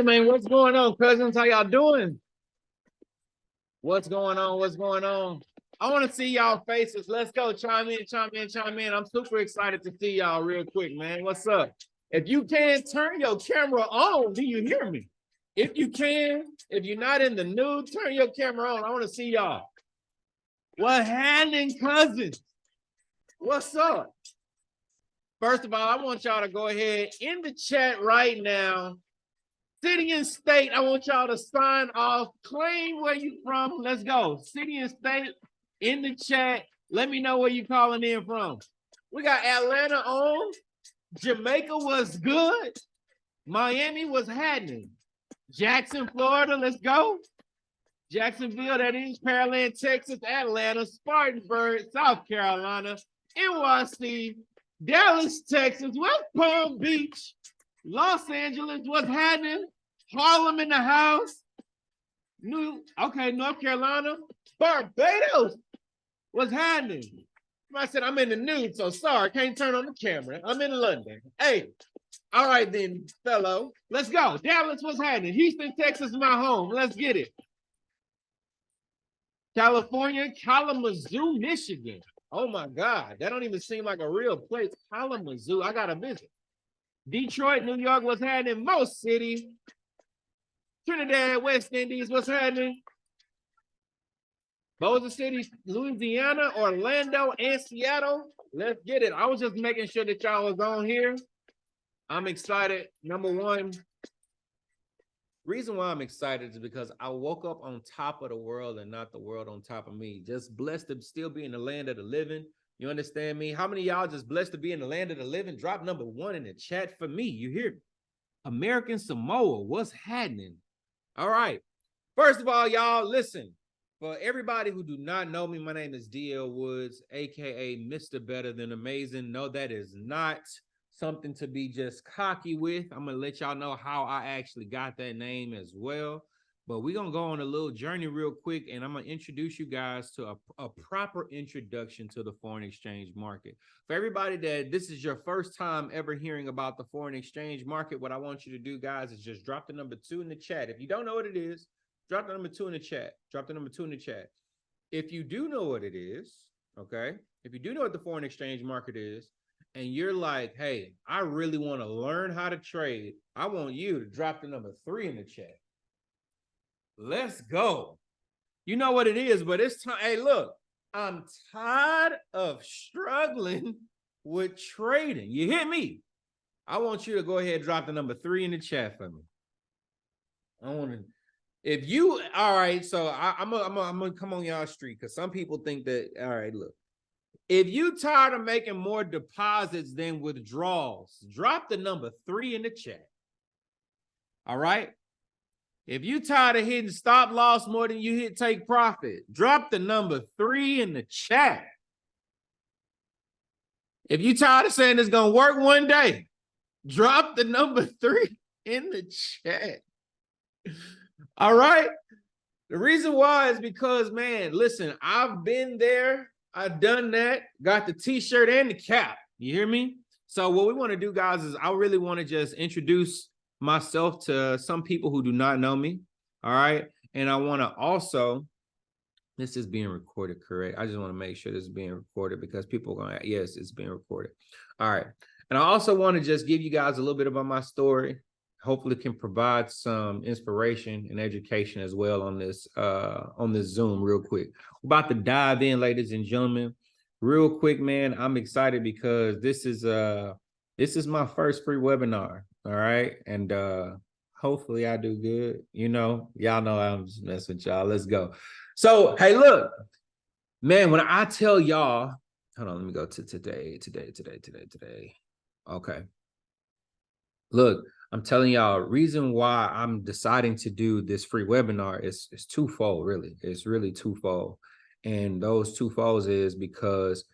Hey, man, what's going on, cousins? How y'all doing? What's going on? What's going on? I want to see y'all faces. Let's go. Chime in, chime in, chime in. I'm super excited to see y'all real quick, man. What's up? If you can, turn your camera on. Do you hear me? If you can, if you're not in the nude, turn your camera on. I want to see y'all. What happening, cousins? What's up? First of all, I want y'all to go ahead in the chat right now. City and state, I want y'all to sign off. Claim where you from. Let's go. City and state in the chat. Let me know where you calling in from. We got Atlanta on. Jamaica was good. Miami was happening. Jackson, Florida, let's go. Jacksonville, that is. Pearland, Texas. Atlanta, Spartanburg, South Carolina, NYC, Dallas, Texas, West Palm Beach, Los Angeles, what's happening? Harlem in the house. North Carolina. Barbados, what's happening? I said I'm in the nude, so sorry, can't turn on the camera. I'm in London. Hey, all right then, fellow. Let's go. Dallas, what's happening? Houston, Texas, my home. Let's get it. California, Kalamazoo, Michigan. Oh my God, that don't even seem like a real place. Kalamazoo, I gotta visit. Detroit, New York, what's happening? Most cities. Trinidad, West Indies, what's happening? Bossier City, Louisiana, Orlando, and Seattle. Let's get it. I was just making sure that y'all was on here. I'm excited. Number one, reason why I'm excited is because I woke up on top of the world and not the world on top of me. Just blessed to still be in the land of the living. You understand me? How many of y'all just blessed to be in the land of the living? Drop number one in the chat for me. You hear me? American Samoa, what's happening? All right. First of all, y'all, listen. For everybody who do not know me, my name is DL Woods, aka Mr. Better Than Amazing. No, that is not something to be just cocky with. I'm gonna let y'all know how I actually got that name as well. But we're gonna go on a little journey real quick, and I'm gonna introduce you guys to a proper introduction to the foreign exchange market. For everybody that this is your first time ever hearing about the foreign exchange market, what I want you to do, guys, is just drop the number 2 in the chat. If you don't know what it is, drop the number 2 in the chat. Drop the number 2 in the chat. If you do know what it is, okay, if you do know what the foreign exchange market is, and you're like, hey, I really want to learn how to trade, I want you to drop the number 3 in the chat. Let's go. You know what it is, but it's time. Hey, look, I'm tired of struggling with trading. You hear me? I want you to go ahead and drop the number 3 in the chat for me. I want to. If you, all right, so I'm gonna come on y'all street because some people think that, all right, look, if you tired of making more deposits than withdrawals, drop the number 3 in the chat. All right. If you tired of hitting stop loss more than you hit take profit, drop the number 3 in the chat. If you tired of saying it's gonna work one day, drop the number 3 in the chat. All right. The reason why is because, man, listen, I've been there. I've done that. Got the t-shirt and the cap. You hear me? So what we want to do, guys, is I really want to just introduce myself to some people who do not know me. All right. And I want to also, this is being recorded, correct? I just want to make sure this is being recorded because people are going to, yes, it's being recorded. All right. And I also want to just give you guys a little bit about my story. Hopefully can provide some inspiration and education as well on this Zoom real quick. We're about to dive in, ladies and gentlemen. Real quick, man, I'm excited because this is my first free webinar. All right. And hopefully I do good. You know, y'all know I'm just messing with y'all. Let's go. So, hey, look, man, when I tell y'all, hold on, let me go to today. Okay. Look, I'm telling y'all, reason why I'm deciding to do this free webinar is twofold, really. It's really twofold. And those twofolds is because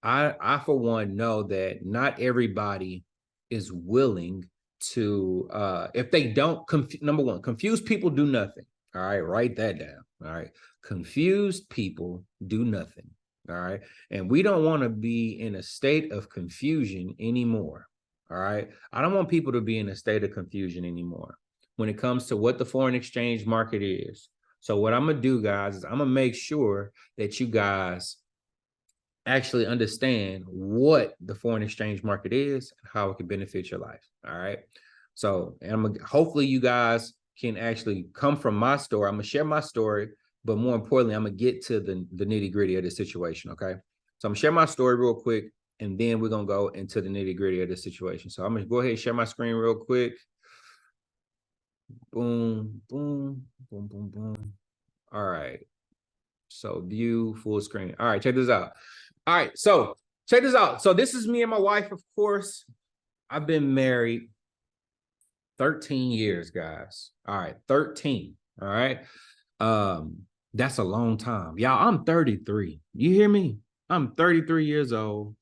I for one, know that not everybody is willing to, if they don't, number one, confused people do nothing. All right, write that down. All right, confused people do nothing. All right, and we don't want to be in a state of confusion anymore. All right. I don't want people to be in a state of confusion anymore. when it comes to what the foreign exchange market is. So what I'm going to do, guys, is I'm going to make sure that you guys actually understand what the foreign exchange market is and how it can benefit your life. All right. So, and hopefully you guys can actually come from my story. I'm going to share my story, but more importantly, I'm going to get to the nitty gritty of the situation. Okay. So I'm going to share my story real quick, and then we're going to go into the nitty gritty of the situation. So I'm going to go ahead and share my screen real quick. Boom, boom, boom, boom, boom. All right. So view full screen. All right, check this out. All right, so check this out. So this is me and my wife, of course. I've been married 13 years, guys. All right, 13. All right. That's a long time. Y'all, I'm 33. You hear me? I'm 33 years old.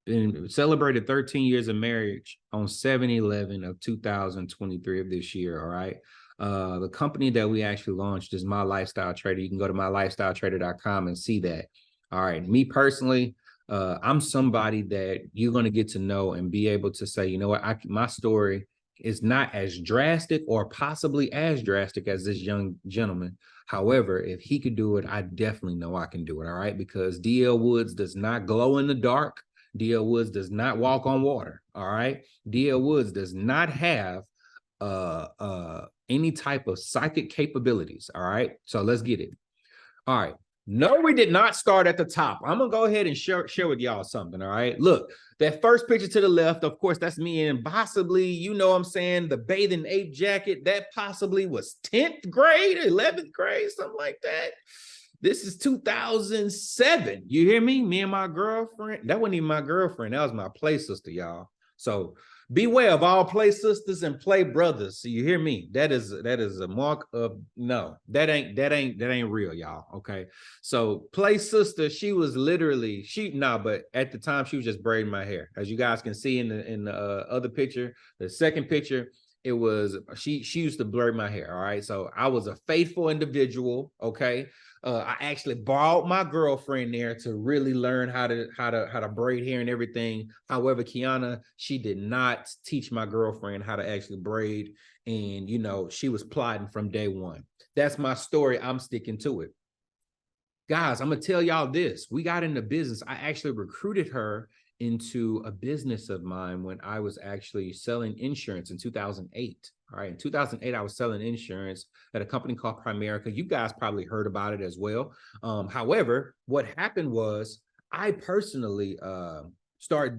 Been celebrated 13 years of marriage on 7/11 of 2023 of this year. All right. The company that we actually launched is My Lifestyle Trader. You can go to mylifestyletrader.com and see that. All right. Me personally, I'm somebody that you're going to get to know and be able to say, you know what, my story is not as drastic or possibly as drastic as this young gentleman. However, if he could do it, I definitely know I can do it. All right. Because D.L. Woods does not glow in the dark. D.L. Woods does not walk on water. All right. D.L. Woods does not have any type of psychic capabilities. All right. So let's get it. All right. No, we did not start at the top. I'm gonna go ahead and share with y'all something. All right. Look, that first picture to the left, of course, that's me in possibly, you know what I'm saying, the bathing ape jacket. That possibly was 10th grade, 11th grade, something like that. This is 2007. You hear me? Me and my girlfriend. That wasn't even my girlfriend. That was my play sister, y'all. So beware of all play sisters and play brothers. So you hear me? That is a mark of no. That ain't real, y'all. Okay. So play sister, she was literally but at the time she was just braiding my hair, as you guys can see in the other picture, the second picture. It was she used to braid my hair. All right. So I was a faithful individual. Okay. I actually borrowed my girlfriend there to really learn how to braid hair and everything. However, Kiana, she did not teach my girlfriend how to actually braid, and you know, she was plotting from day one. That's my story. I'm sticking to it. Guys, I'm gonna tell y'all this. We got into business. I actually recruited her into a business of mine when I was actually selling insurance in 2008. All right, in 2008, I was selling insurance at a company called Primerica. You guys probably heard about it as well. However, what happened was I personally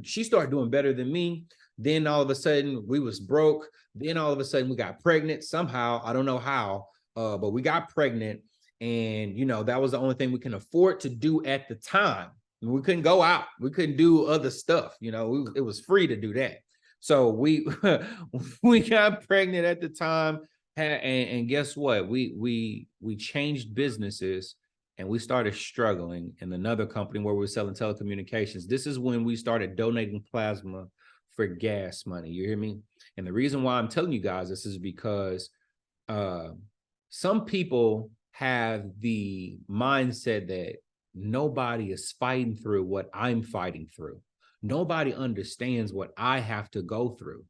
she started doing better than me. Then all of a sudden we was broke. Then all of a sudden we got pregnant somehow. I don't know how, but we got pregnant. And, you know, that was the only thing we can afford to do at the time. We couldn't go out. We couldn't do other stuff. You know, it was free to do that. So we got pregnant at the time. And guess what? We changed businesses and we started struggling in another company where we were selling telecommunications. This is when we started donating plasma for gas money. You hear me? And the reason why I'm telling you guys this is because some people have the mindset that nobody is fighting through what I'm fighting through. Nobody understands what I have to go through.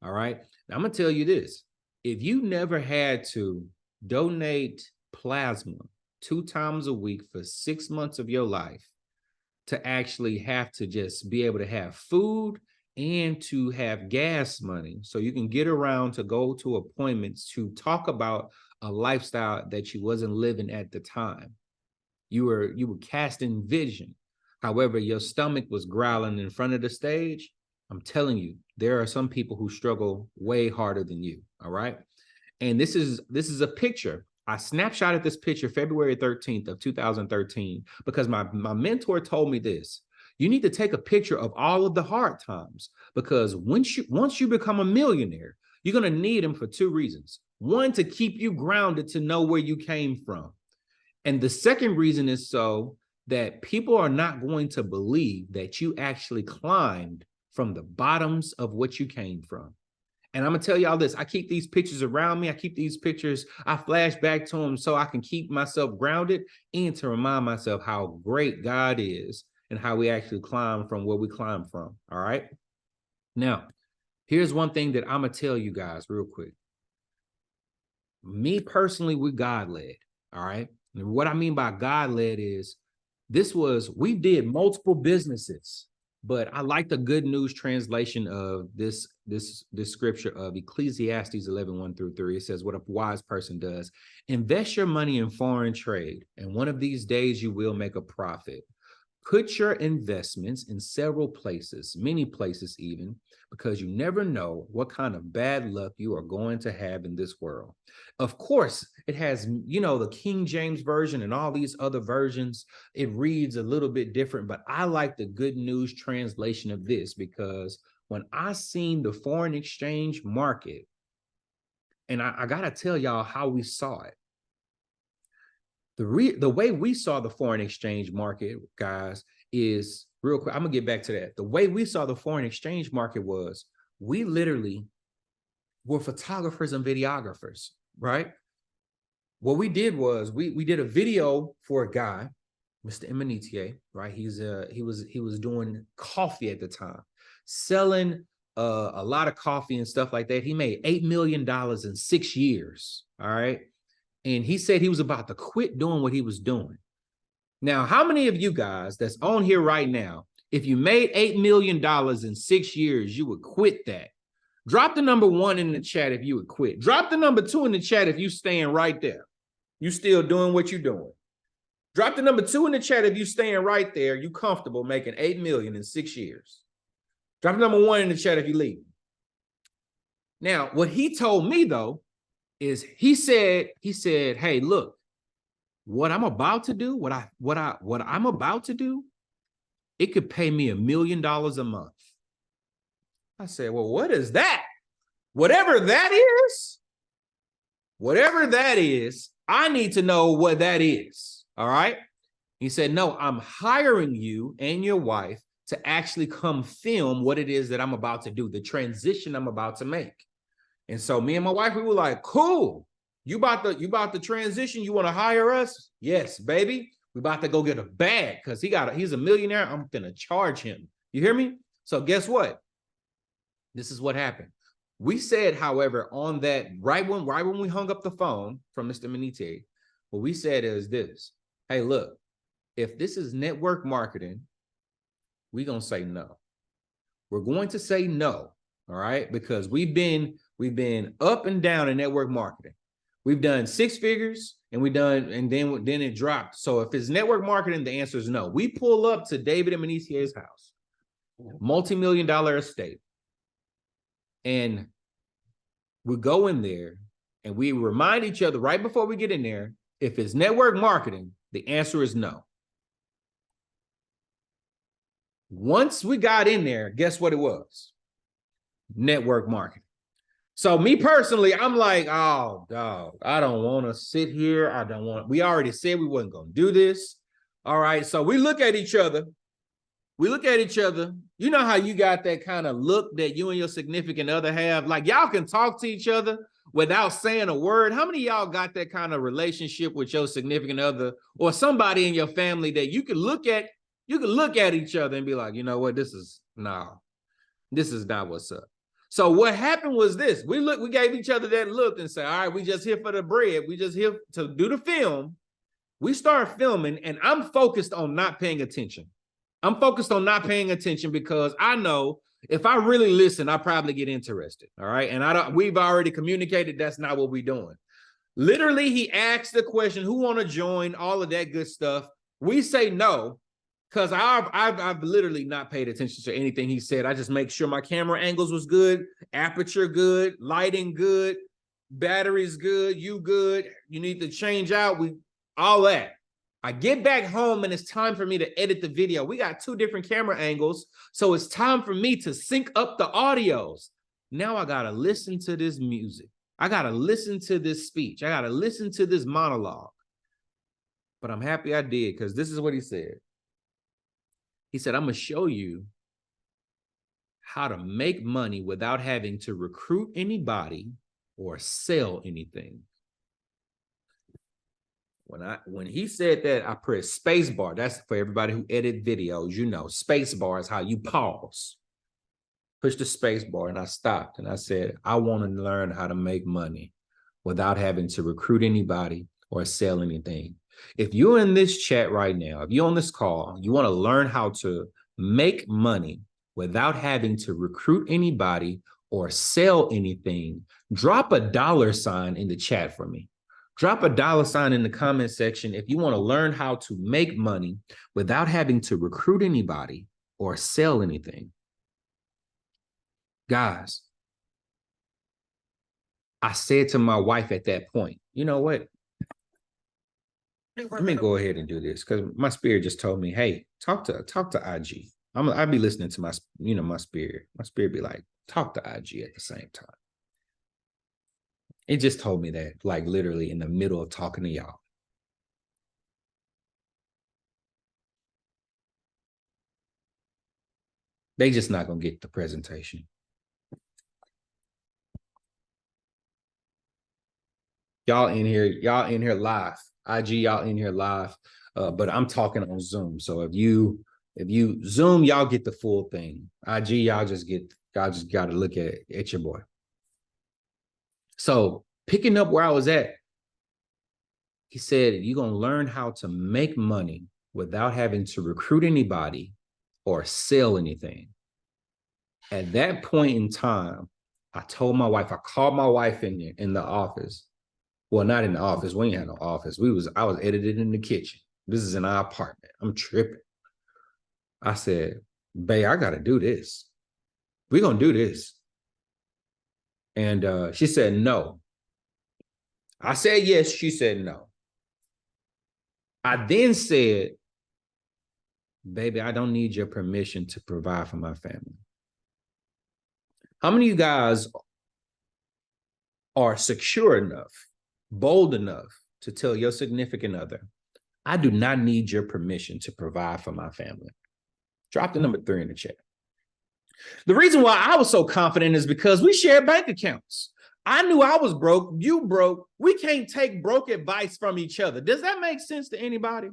All right. Now, I'm going to tell you this. If you never had to donate plasma 2 times a week for 6 months of your life to actually have to just be able to have food and to have gas money so you can get around to go to appointments to talk about a lifestyle that you wasn't living at the time. You were casting vision. However, your stomach was growling in front of the stage. I'm telling you, there are some people who struggle way harder than you. All right. And this is a picture. I snapshotted this picture February 13th of 2013 because my mentor told me this. You need to take a picture of all of the hard times, because once you become a millionaire, you're going to need them for 2 reasons. One, to keep you grounded, to know where you came from. And the second reason is so that people are not going to believe that you actually climbed from the bottoms of what you came from. And I'm going to tell y'all this. I keep these pictures around me. I keep these pictures. I flash back to them so I can keep myself grounded and to remind myself how great God is and how we actually climb from where we climb from. All right. Now, here's one thing that I'm going to tell you guys real quick. Me personally, we're God-led. All right. And what I mean by God-led is we did multiple businesses, but I like the Good News translation of this scripture of Ecclesiastes 11:1-3. It says, what a wise person does, invest your money in foreign trade, and one of these days you will make a profit. Put your investments in several places, many places even, because you never know what kind of bad luck you are going to have in this world. Of course, it has, the King James Version and all these other versions. It reads a little bit different, but I like the Good News translation of this because when I seen the foreign exchange market, and I got to tell y'all how we saw it. The way we saw the foreign exchange market, guys, is real quick. I'm gonna get back to that. The way we saw the foreign exchange market was we literally were photographers and videographers, right? What we did was we did a video for a guy, Mr. Emanitier, right? He was doing coffee at the time, selling a lot of coffee and stuff like that. He made $8 million in 6 years. All right. And he said he was about to quit doing what he was doing. Now, how many of you guys that's on here right now, if you made $8 million in 6 years, you would quit that? Drop the number 1 in the chat if you would quit. Drop the number 2 in the chat if you staying right there. You still doing what you're doing. Drop the number 2 in the chat if you staying right there. You comfortable making $8 million in 6 years. Drop the number 1 in the chat if you leave. Now, what he told me though, is he said, hey, look, what I'm about to do, what I'm about to do, it could pay me $1 million a month. I said, well, what is that? Whatever that is, I need to know what that is. All right. He said, no, I'm hiring you and your wife to actually come film what it is that I'm about to do, the transition I'm about to make. And so me and my wife, we were like, cool. You about the transition? You want to hire us? Yes, baby. We about to go get a bag because he's a millionaire. I'm gonna charge him. You hear me? So guess what? This is what happened. We said, however, on that right when we hung up the phone from Mr. Manite, what we said is this: hey, look, if this is network marketing, we're gonna say no. We're going to say no. All right, because we've been up and down in network marketing. We've done 6 figures and then it dropped. So if it's network marketing, the answer is no. We pull up to David and Manitier's house, multi-million-dollar estate. And we go in there and we remind each other right before we get in there, if it's network marketing, the answer is no. Once we got in there, guess what it was? Network marketing. So me personally, I'm like, oh, dog, I don't want to sit here. We already said we wasn't going to do this. All right. So we look at each other. You know how you got that kind of look that you and your significant other have? Like y'all can talk to each other without saying a word. How many of y'all got that kind of relationship with your significant other or somebody in your family that you can look at each other and be like, you know what, this is not what's up. So what happened was this: we gave each other that look and said, all right, we just here for the bread. We just here to do the film. We start filming and I'm focused on not paying attention. Because I know if I really listen, I probably get interested. All right. And we've already communicated that's not what we're doing. Literally, he asked the question, who want to join, all of that good stuff. We say no. Because I've literally not paid attention to anything he said. I just make sure my camera angles was good, aperture good, lighting good, batteries good, you good. You need to change out, all that. I get back home and it's time for me to edit the video. We got 2 different camera angles, so it's time for me to sync up the audios. Now I gotta listen to this music. I gotta listen to this speech. I gotta listen to this monologue. But I'm happy I did, because this is what he said. He said, I'm going to show you how to make money without having to recruit anybody or sell anything. When he said that, I pressed space bar. That's for everybody who edit videos. You know, space bar is how you pause. Push the space bar, and I stopped and I said, I want to learn how to make money without having to recruit anybody or sell anything. If you're in this chat right now, if you're on this call, you want to learn how to make money without having to recruit anybody or sell anything, drop a $sign in the chat for me. Drop a $sign in the comment section if you want to learn how to make money without having to recruit anybody or sell anything. Guys, I said to my wife at that point, you know what? Let me go ahead and do this because my spirit just told me, hey, talk to IG. I'll be listening to my, my spirit. My spirit be like, talk to IG at the same time. It just told me that, like literally in the middle of talking to y'all. They just not gonna get the presentation. Y'all in here live. IG, y'all in here live. But I'm talking on Zoom. So if you Zoom, y'all get the full thing. IG, y'all just gotta look at your boy. So picking up where I was at, he said, you're gonna learn how to make money without having to recruit anybody or sell anything. At that point in time, I told my wife, I called my wife in the office. Well, not in the office. We ain't had no office. I was editing in the kitchen. This is in our apartment. I'm tripping. I said, babe, I got to do this. We're going to do this. And she said, no. I said, yes. She said, no. I then said, baby, I don't need your permission to provide for my family. How many of you guys are secure enough, bold enough to tell your significant other, I do not need your permission to provide for my family? Drop the number 3 in the chat. The reason why I was so confident is because we share bank accounts. I knew I was broke, you broke. We can't take broke advice from each other. Does that make sense to anybody?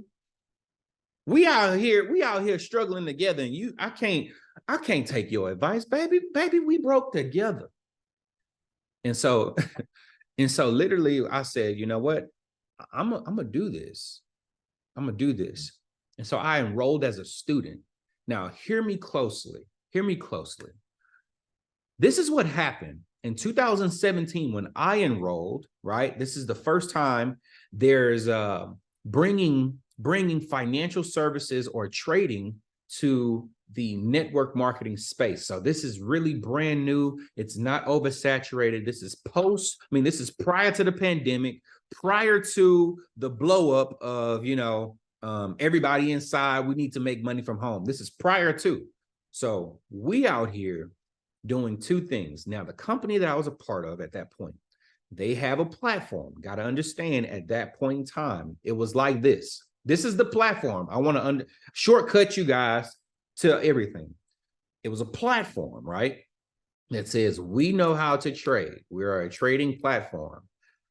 We out here struggling together, and I can't take your advice, baby. Baby, we broke together. And so literally I said, you know what? I'm gonna do this. I'm gonna do this. And so I enrolled as a student. Now, hear me closely. Hear me closely. This is what happened in 2017 when I enrolled, right? This is the first time there's bringing financial services or trading to the network marketing space. So this is really brand new. It's not oversaturated. This is this is prior to the pandemic, prior to the blow up of, everybody inside, we need to make money from home. This is prior to. So we out here doing 2 things. Now, the company that I was a part of at that point, they have a platform. Got to understand, at that point in time, it was like this. This is the platform. I want to shortcut you guys to everything. It was a platform, right? That says we know how to trade. We are a trading platform.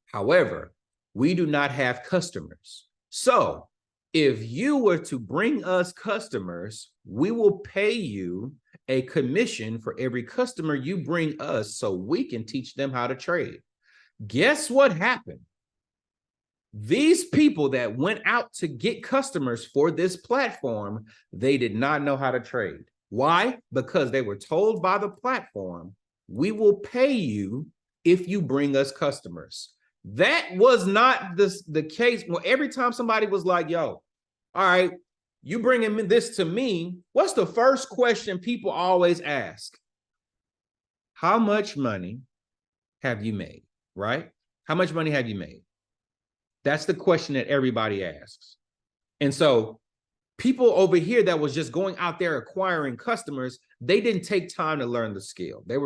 However, we do not have customers. So if you were to bring us customers, we will pay you a commission for every customer you bring us so we can teach them how to trade. Guess what happened? These people that went out to get customers for this platform, they did not know how to trade. Why? Because they were told by the platform, we will pay you if you bring us customers. That was not the case. Well, every time somebody was like, yo, all right, you bringing this to me, what's the first question people always ask? How much money have you made, right? How much money have you made? That's the question that everybody asks. And so people over here that was just going out there acquiring customers, they didn't take time to learn the skill. They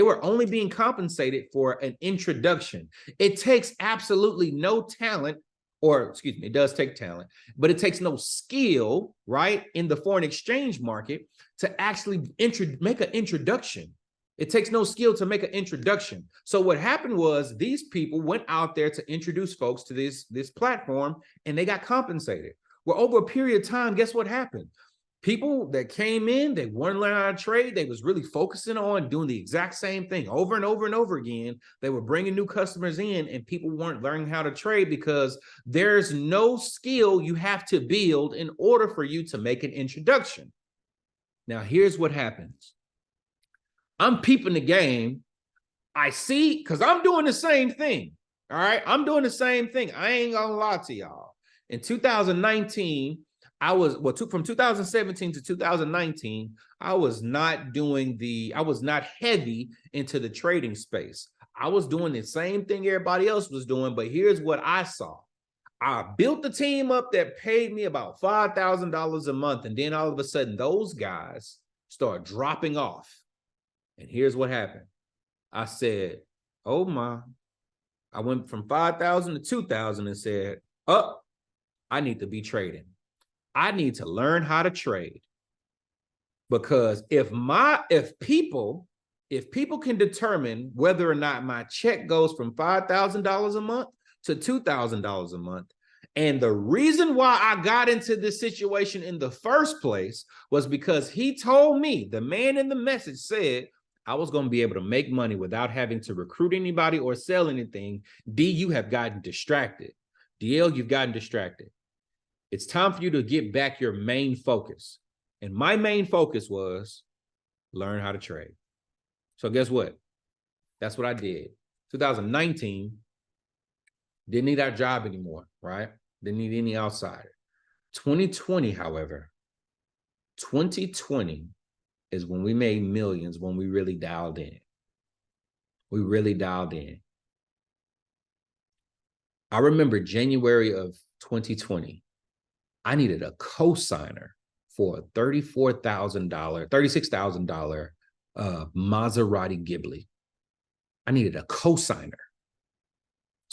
were only being compensated for an introduction. It takes absolutely no talent, or excuse me, it does take talent, but it takes no skill, right, in the foreign exchange market to actually make an introduction. It takes no skill to make an introduction. So what happened was these people went out there to introduce folks to this platform, and they got compensated. Well, over a period of time, guess what happened? People that came in, they weren't learning how to trade. They was really focusing on doing the exact same thing over and over and over again. They were bringing new customers in, and people weren't learning how to trade because there's no skill you have to build in order for you to make an introduction. Now, here's what happens. I'm peeping the game. I see, because I'm doing the same thing. All right. I'm doing the same thing. I ain't gonna lie to y'all. In 2019, from 2017 to 2019, I was not heavy into the trading space. I was doing the same thing everybody else was doing, but here's what I saw. I built the team up that paid me about $5,000 a month, and then all of a sudden, those guys start dropping off. And here's what happened. I said, oh my. I went from 5,000 to 2,000 and said, oh, I need to be trading. I need to learn how to trade, because if people can determine whether or not my check goes from $5,000 a month to $2,000 a month, and the reason why I got into this situation in the first place was because he told me, the man in the message said, I was going to be able to make money without having to recruit anybody or sell anything. D, you have gotten distracted. DL, you've gotten distracted. It's time for you to get back your main focus. And my main focus was learn how to trade. So guess what? That's what I did. 2019, didn't need that job anymore, right? Didn't need any outsider. 2020, however, 2020 is when we made millions, when we really dialed in. We really dialed in. I remember January of 2020. I needed a co-signer for a $36,000 Maserati Ghibli. I needed a co-signer.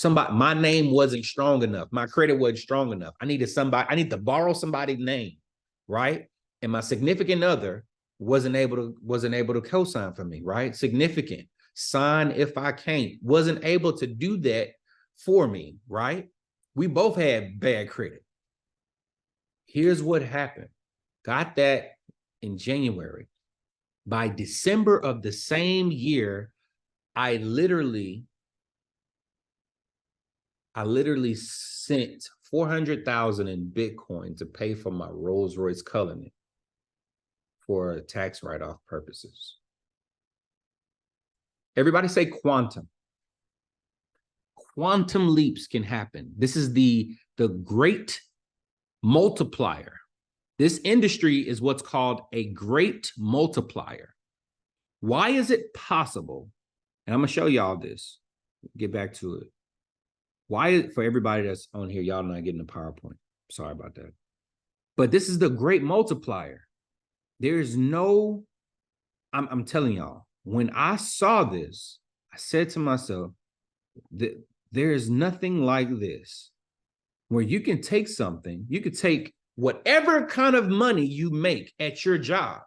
My name wasn't strong enough. My credit wasn't strong enough. I need to borrow somebody's name, right? And my significant other wasn't able to co-sign for me, right? Significant, sign if I can't, wasn't able to do that for me, right? We both had bad credit. Here's what happened. Got that in January. By December of the same year, I literally sent $400,000 in Bitcoin to pay for my Rolls-Royce Cullinan for tax write-off purposes. Everybody say quantum. Quantum leaps can happen. This is the great multiplier. This industry is what's called a great multiplier. Why is it possible? And I'm gonna show y'all this. Get back to it. Why, for everybody that's on here, y'all not getting the PowerPoint. Sorry about that. But this is the great multiplier. There's no, I'm telling y'all, when I saw this, I said to myself, there is nothing like this, where you can take something, you could take whatever kind of money you make at your job,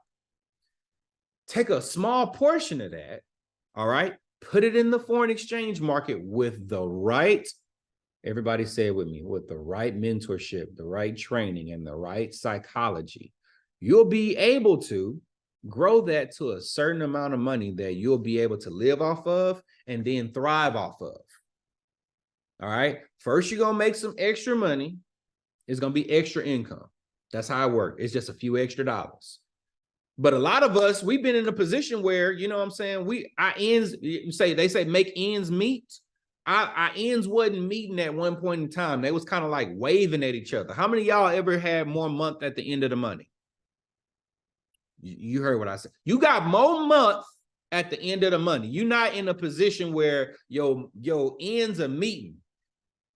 take a small portion of that, all right, put it in the foreign exchange market with the right, everybody say it with me, with the right mentorship, the right training, and the right psychology. You'll be able to grow that to a certain amount of money that you'll be able to live off of and then thrive off of. All right. First, you're going to make some extra money. It's going to be extra income. That's how it works. It's just a few extra dollars. But a lot of us, we've been in a position where, you know what I'm saying, they say make ends meet. Our ends wasn't meeting at one point in time. They was kind of like waving at each other. How many of y'all ever had more month at the end of the money? You heard what I said. You got more month at the end of the money. You're not in a position where your ends are meeting.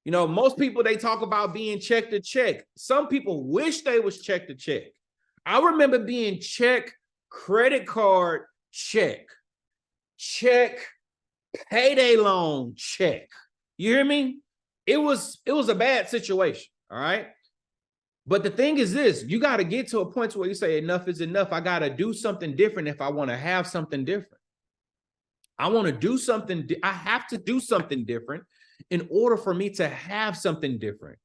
You know, most people, they talk about being check to check. Some people wish they was check to check. I remember being check, credit card, check, payday loan, check. You hear me? It was a bad situation, all right? But the thing is this, you got to get to a point where you say enough is enough. I got to do something different if I want to have something different. I want to do something. I have to do something different in order for me to have something different.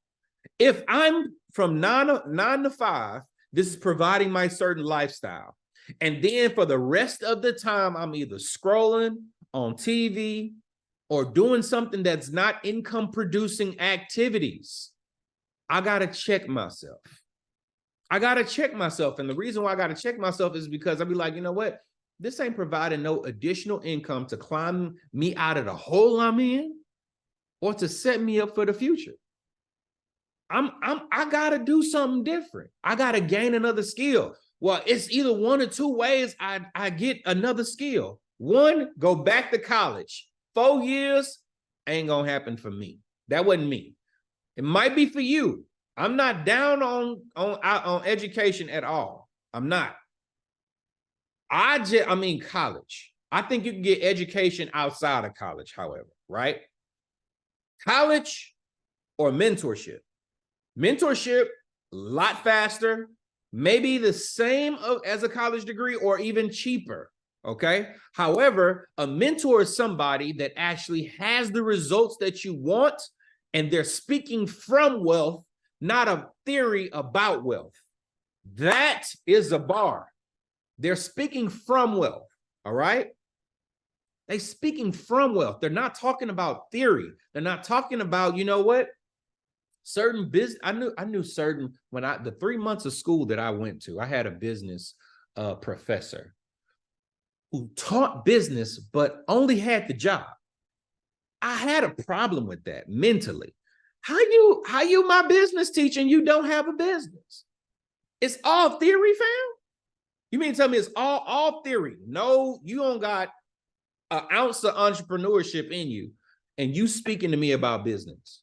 If I'm from 9 to 5, This is providing my certain lifestyle. And then for the rest of the time, I'm either scrolling on TV or doing something that's not income producing activities. I got to check myself. I got to check myself. And the reason why I got to check myself is because I'll be like, you know what? This ain't providing no additional income to climb me out of the hole I'm in or to set me up for the future. I got to do something different. I got to gain another skill. Well, it's either one or two ways I get another skill. One, go back to college. 4 years ain't going to happen for me. That wasn't me. It might be for you. I'm not down on education at all. I'm not. I mean college. I think you can get education outside of college, however, right? College or mentorship. Mentorship, a lot faster, maybe the same as a college degree or even cheaper, okay? However, a mentor is somebody that actually has the results that you want, and they're speaking from wealth, not a theory about wealth. That is a bar. They're speaking from wealth, all right? They're speaking from wealth. They're not talking about theory. They're not talking about, you know what? Certain business, I knew certain, the 3 months of school that I went to, I had a business professor who taught business, but only had the job. I had a problem with that mentally. How you my business teacher and you don't have a business? It's all theory, fam? You mean to tell me it's all theory? No, you don't got an ounce of entrepreneurship in you, and you speaking to me about business.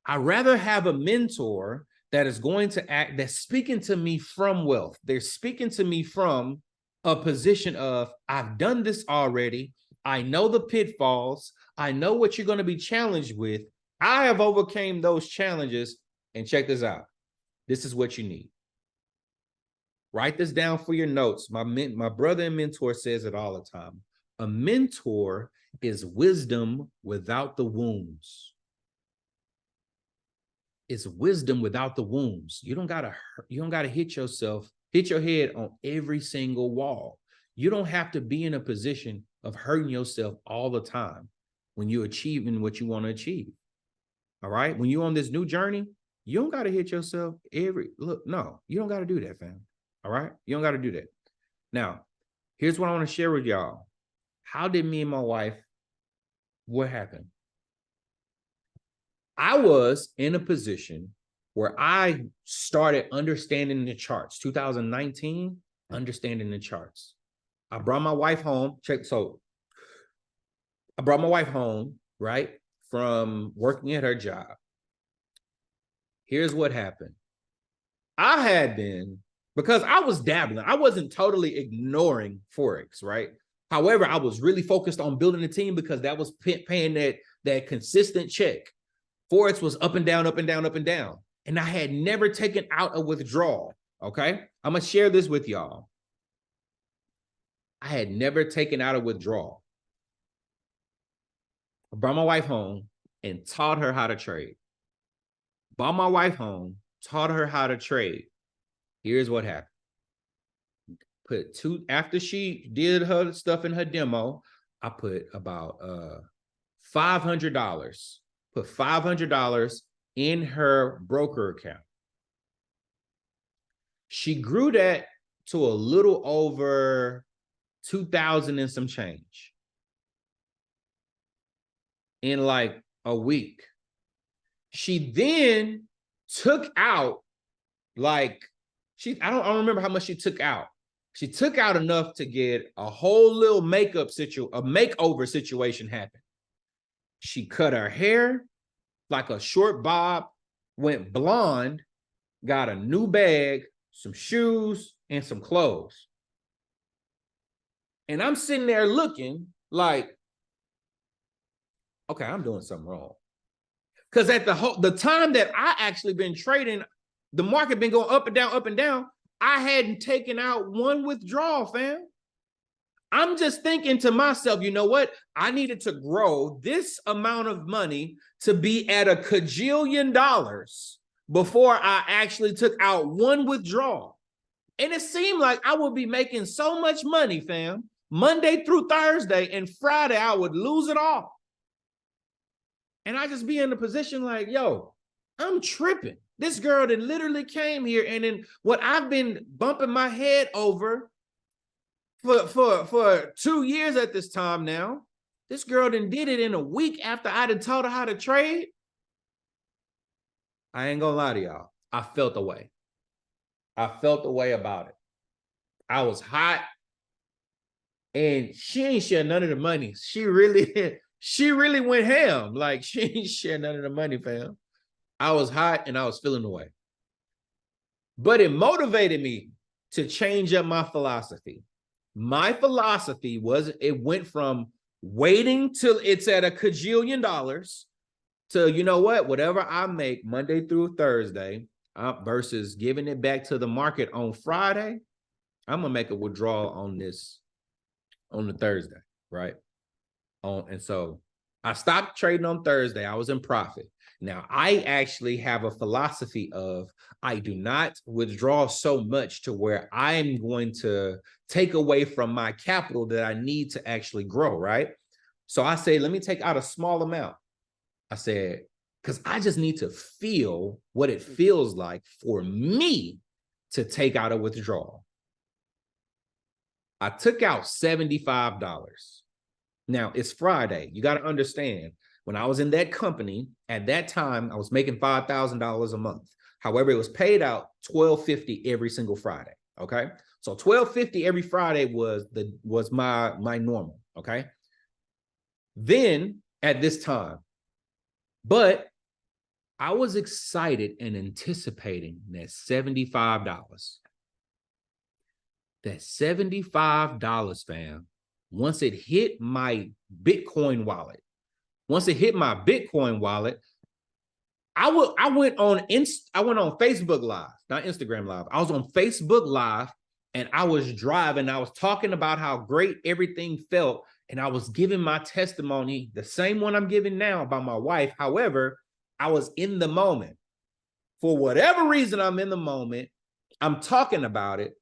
I'd rather have a mentor that is going to act, that's speaking to me from wealth. They're speaking to me from a position of, I've done this already. I know the pitfalls. I know what you're going to be challenged with. I have overcame those challenges. And check this out. This is what you need. Write this down for your notes. My brother and mentor says it all the time. A mentor is wisdom without the wounds. It's wisdom without the wounds. You don't gotta hit your head on every single wall. You don't have to be in a position of hurting yourself all the time when you're achieving what you want to achieve. All right. When you're on this new journey, you don't gotta hit yourself no, you don't gotta do that, fam. All right. You don't gotta do that. Now, here's what I want to share with y'all. How did me and my wife, what happened? I was in a position where I started understanding the charts. 2019, understanding the charts. I brought my wife home. I brought my wife home, right, from working at her job. Here's what happened. I had been, because I was dabbling, I wasn't totally ignoring Forex, right? However, I was really focused on building a team because that was paying that consistent check. Forex was up and down, up and down, up and down. And I had never taken out a withdrawal, okay? I'm going to share this with y'all. I had never taken out a withdrawal. I brought my wife home and taught her how to trade. Brought my wife home, taught her how to trade. Here's what happened. After she did her stuff in her demo, I put about $500. Put $500 in her broker account. She grew that to a little over 2,000 and some change in like a week. She then took out I don't remember how much she took out. She took out enough to get a whole little makeover situation happen. She cut her hair like a short bob, went blonde, got a new bag, some shoes, and some clothes. And I'm sitting there looking like, okay, I'm doing something wrong. Because at the time that I actually been trading, the market been going up and down, up and down. I hadn't taken out one withdrawal, fam. I'm just thinking to myself, you know what? I needed to grow this amount of money to be at $1 kajillion before I actually took out one withdrawal. And it seemed like I would be making so much money, fam, Monday through Thursday, and Friday I would lose it all. And I just be in the position like, yo, I'm tripping. This girl that literally came here, and then what I've been bumping my head over for 2 years at this time now, this girl done did it in a week after I done taught her how to trade. I ain't gonna lie to y'all. I felt the way. I felt the way about it. I was hot, and she ain't share none of the money. She really went ham. Like, she ain't share none of the money, fam. I was hot and I was feeling the way. But it motivated me to change up my philosophy. My philosophy was, it went from waiting till it's at a cajillion dollars to, you know what, whatever I make Monday through Thursday, versus giving it back to the market on Friday, I'm gonna make a withdrawal on this on the Thursday, right? And so I stopped trading on Thursday. I was in profit. Now, I actually have a philosophy of, I do not withdraw so much to where I'm going to take away from my capital that I need to actually grow, right? So I say, let me take out a small amount. I said, because I just need to feel what it feels like for me to take out a withdrawal. I took out $75. Now, it's Friday. You got to understand, when I was in that company, at that time, I was making $5,000 a month. However, it was paid out $1,250 every single Friday, okay? So $1,250 every Friday was my normal, okay? Then, at this time, but I was excited and anticipating that $75. That $75, fam, once it hit my Bitcoin wallet, I went on Facebook Live, not Instagram Live. I was on Facebook Live, and I was driving. I was talking about how great everything felt, and I was giving my testimony, the same one I'm giving now about my wife. However, I was in the moment. For whatever reason, I'm in the moment. I'm talking about it.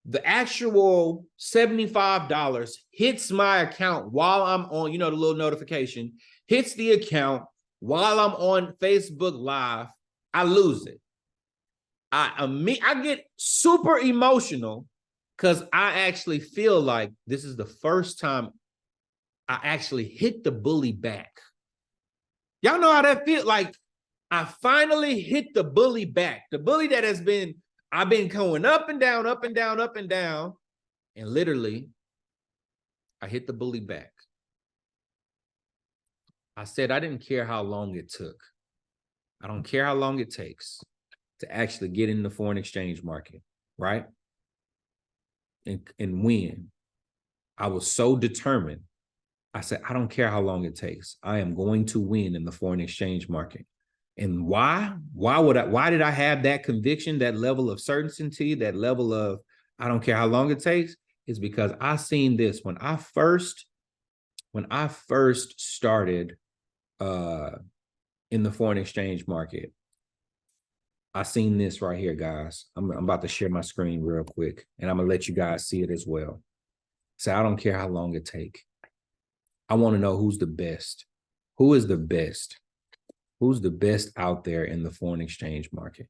The actual $75 hits my account while I'm on, the little notification, hits the account while I'm on Facebook Live. I lose it. I get super emotional because I actually feel like this is the first time I actually hit the bully back. Y'all know how that feels? Like, I finally hit the bully back. The bully that I've been going up and down, up and down, up and down. And literally, I hit the bully back. I said I didn't care how long it took. I don't care how long it takes to actually get in the foreign exchange market, right? And win. I was so determined. I said, I don't care how long it takes. I am going to win in the foreign exchange market. And why? Why did I have that conviction, that level of certainty, that level of, I don't care how long it takes? Is because I seen this when I first started in the foreign exchange market. I seen this right here, guys. I'm about to share my screen real quick, and I'm gonna let you guys see it as well. So I don't care how long it take. I want to know who's the best. Who is the best? Who's the best out there in the foreign exchange market?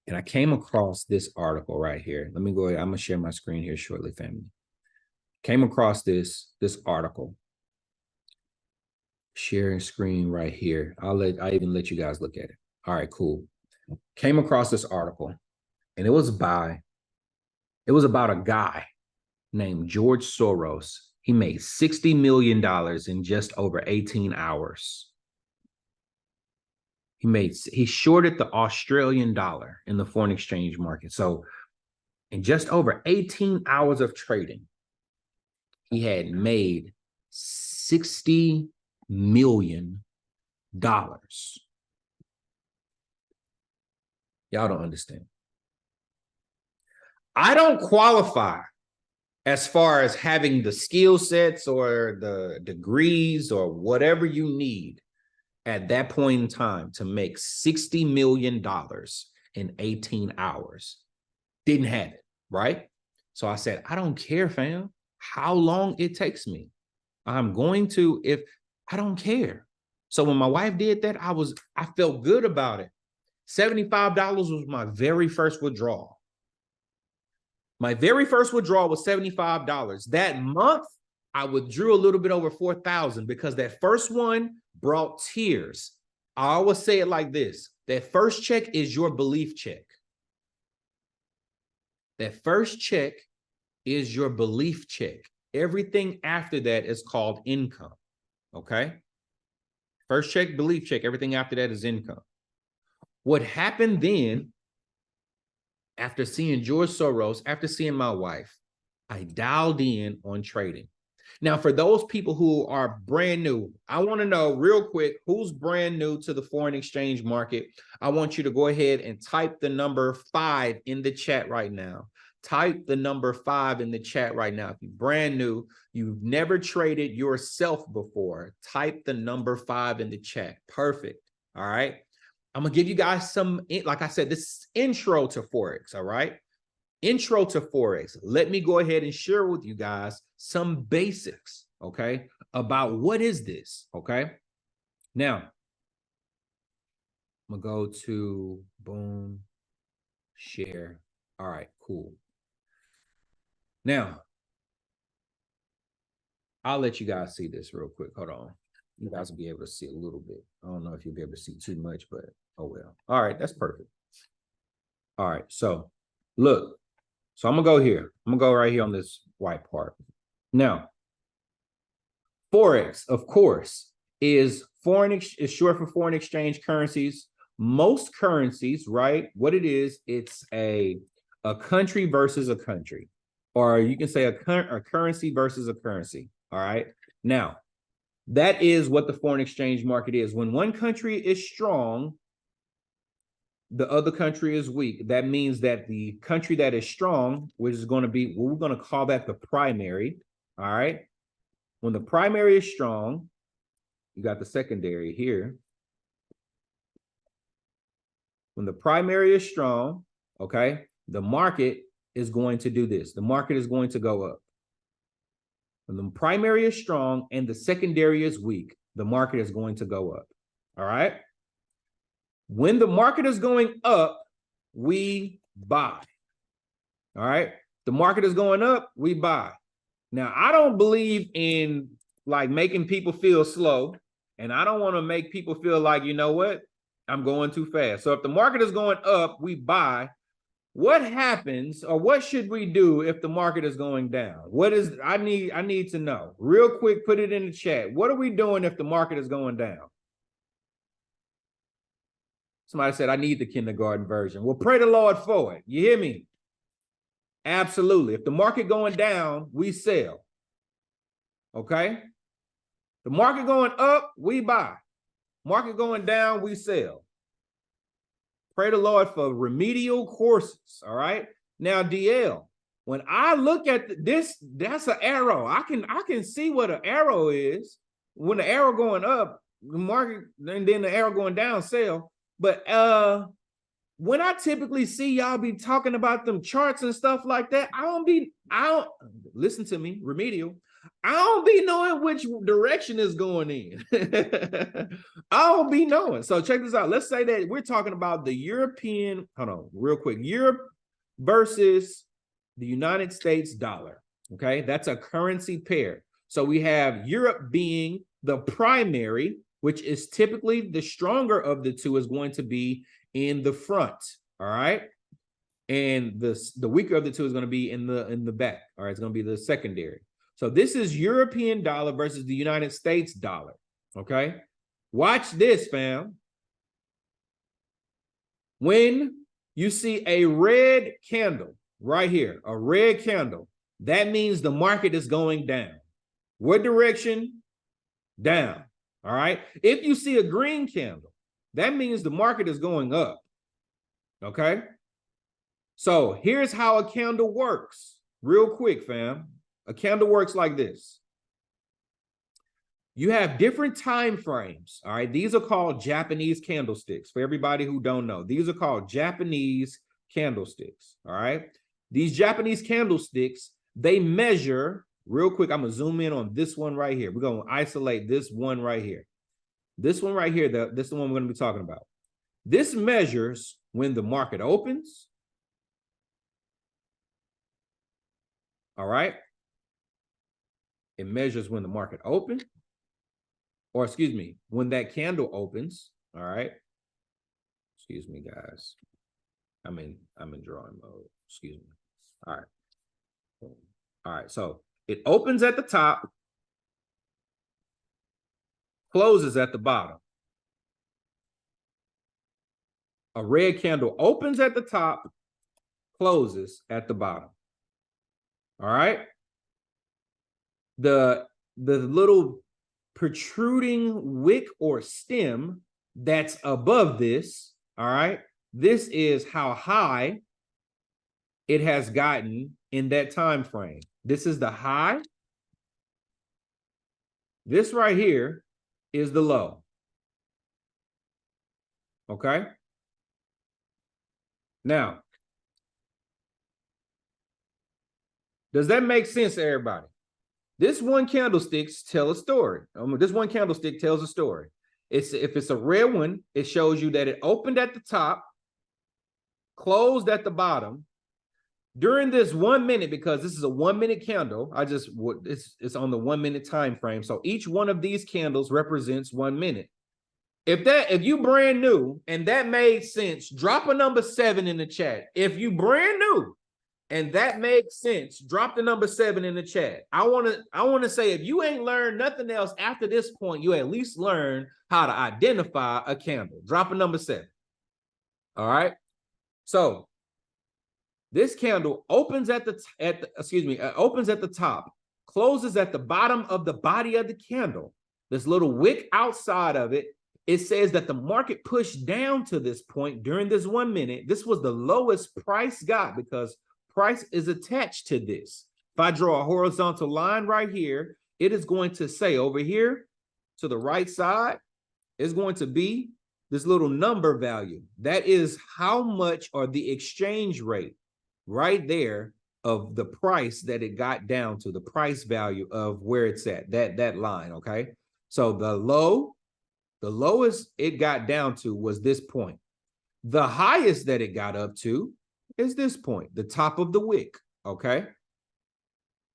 And I came across this article right here. Let me go ahead. I'm gonna share my screen here shortly, family. Came across this article. Sharing screen right here. I even let you guys look at it. All right, cool. Came across this article, and it was about a guy named George Soros. He made $60 million in just over 18 hours. He shorted the Australian dollar in the foreign exchange market. So in just over 18 hours of trading, he had made $60 million. Y'all don't understand. I don't qualify as far as having the skill sets or the degrees or whatever you need at that point in time to make $60 million in 18 hours. Didn't have it, right? So I said, I don't care, fam, how long it takes me. I'm going to, if I don't care. So when my wife did that, I felt good about it. $75 was my very first withdrawal. My very first withdrawal was $75. That month, I withdrew a little bit over 4,000 because that first one brought tears. I always say it like this. That first check is your belief check. That first check is your belief check. Everything after that is called income. Okay? First check, belief check. Everything after that is income. What happened then, after seeing George Soros, after seeing my wife, I dialed in on trading. Now, for those people who are brand new, I want to know real quick, who's brand new to the foreign exchange market? I want you to go ahead and type the number 5 in the chat right now. Type the number 5 in the chat right now. If you're brand new, you've never traded yourself before, type the number 5 in the chat. Perfect. All right. I'm going to give you guys some, like I said, this is intro to Forex. All right. Intro to Forex. Let me go ahead and share with you guys some basics, okay, about what is this, okay? Now, I'm gonna go to boom, share. All right, cool. Now, I'll let you guys see this real quick. Hold on. You guys will be able to see a little bit. I don't know if you'll be able to see too much, but oh well. All right, that's perfect. All right, so look. So I'm gonna go here. I'm gonna go right here on this white part. Now, Forex, of course, is short for foreign exchange currencies. Most currencies, right? What it is, it's a country versus a country, or you can say a currency versus a currency. All right. Now, that is what the foreign exchange market is. When one country is strong, the other country is weak. That means that the country that is strong, which is going to be, well, we're going to call that the primary. All right. When the primary is strong, you got the secondary here. When the primary is strong, okay, the market is going to do this. The market is going to go up. When the primary is strong and the secondary is weak, the market is going to go up. All right. When the market is going up, we buy. All right. The market is going up, we buy. Now, I don't believe in like making people feel slow, and I don't want to make people feel like, you know what, I'm going too fast. So if the market is going up, we buy. What happens, or what should we do if the market is going down? What is, I need to know. Real quick, put it in the chat. What are we doing if the market is going down? Somebody said, I need the kindergarten version. Well, pray the Lord for it. You hear me? Absolutely. If the market going down, we sell. Okay? The market going up, we buy. Market going down, we sell. Pray the Lord for remedial courses. All right? Now, DL, when I look at this, that's an arrow. I can see what an arrow is. When the arrow going up, the market, and then the arrow going down, sell. But when I typically see y'all be talking about them charts and stuff like that, I don't listen to me, remedial. I don't be knowing which direction is going in. I don't be knowing. So check this out. Let's say that we're talking about the European, hold on, real quick. Europe versus the United States dollar. Okay, that's a currency pair. So we have Europe being the primary, which is typically the stronger of the two, is going to be in the front, all right? And the weaker of the two is going to be in the back, all right? It's going to be the secondary. So this is European dollar versus the United States dollar, okay? Watch this, fam. When you see a red candle right here, a red candle, that means the market is going down. What direction? Down, all right? If you see a green candle, that means the market is going up, okay? So here's how a candle works. Real quick, fam. A candle works like this. you have different time frames. All right. These are called Japanese candlesticks. For everybody who don't know, these are called Japanese candlesticks. All right. These Japanese candlesticks, they measure real quick. I'm going to zoom in on this one right here. We're going to isolate this one right here. This one right here, this is the one we're going to be talking about. This measures when the market opens. All right. It measures when the market opens. Or excuse me, when that candle opens. All right. Excuse me, guys. I'm in drawing mode. Excuse me. All right. All right. So it opens at the top, closes at the bottom. A red candle opens at the top, closes at the bottom. All right. The little protruding wick or stem that's above this, all right, this is how high it has gotten in that time frame. This is the high. This right here is the low. Okay. Now, does that make sense to everybody? This one candlestick tells a story. This one candlestick tells a story. If it's a red one, it shows you that it opened at the top, closed at the bottom. During this 1 minute, because this is a 1 minute candle, it's on the 1 minute time frame. So each one of these candles represents 1 minute. If you brand new and that made sense, drop a number 7 in the chat. If you brand new and that makes sense, drop the number 7 in the chat. I want to say, if you ain't learned nothing else after this point, you at least learn how to identify a candle. Drop a number 7. All right. So this candle opens opens at the top, closes at the bottom of the body of the candle. This little wick outside of it, it says that the market pushed down to this point during this 1 minute. This was the lowest price got because price is attached to this. If I draw a horizontal line right here, it is going to say over here to the right side is going to be this little number value. That is how much, or the exchange rate right there of the price that it got down to, the price value of where it's at, that line. Okay. So the lowest it got down to was this point. The highest that it got up to is this point, the top of the wick. Okay.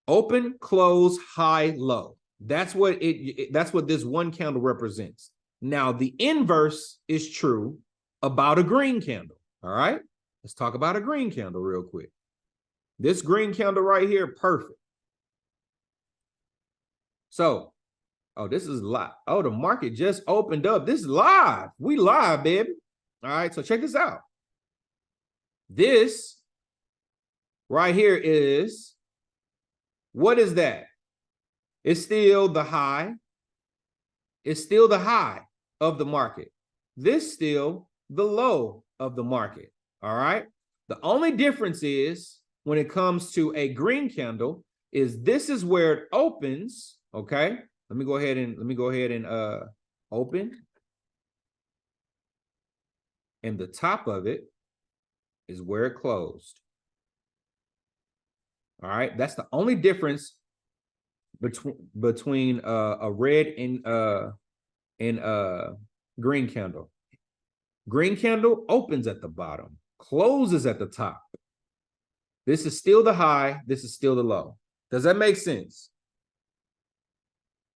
Open, close, high, low. That's what this one candle represents. Now the inverse is true about a green candle. All right. Let's talk about a green candle real quick. This green candle right here, perfect. So, this is live. Oh, the market just opened up. This is live. We live, baby. All right, so check this out. This right here is, what is that? It's still the high. It's still the high of the market. This still the low of the market. All right. The only difference is when it comes to a green candle is this is where it opens. Okay. Let me go ahead and open. And the top of it is where it closed. All right. That's the only difference between a red and green candle. Green candle opens at the bottom, closes at the top. This is still the high. This is still the low. Does that make sense?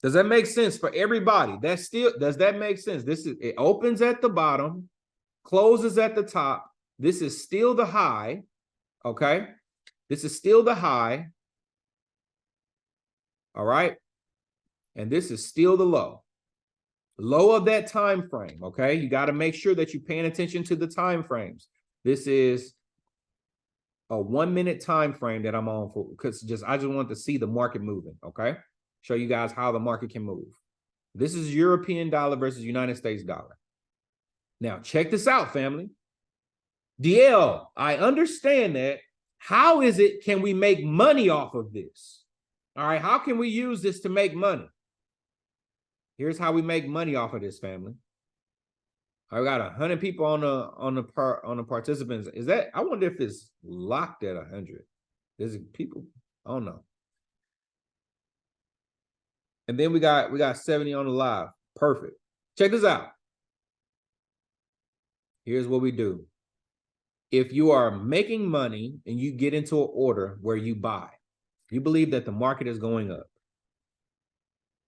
Does that make sense for everybody? Does that make sense? It opens at the bottom, closes at the top. This is still the high. Okay. This is still the high. All right. And this is still the low. Low of that time frame. Okay. You got to make sure that you're paying attention to the time frames. This is a 1 minute time frame that I'm on for, because I just want to see the market moving. Okay. Show you guys how the market can move. This is European dollar versus United States dollar. Now check this out, family. DL, I understand that. How can we make money off of this? All right. How can we use this to make money? Here's how we make money off of this, family. I got 100 people on the participants. Is that, I wonder if it's locked at 100. There's people, I don't know. And then we got 70 on the live. Perfect. Check this out. Here's what we do. If you are making money and you get into an order where you buy, you believe that the market is going up,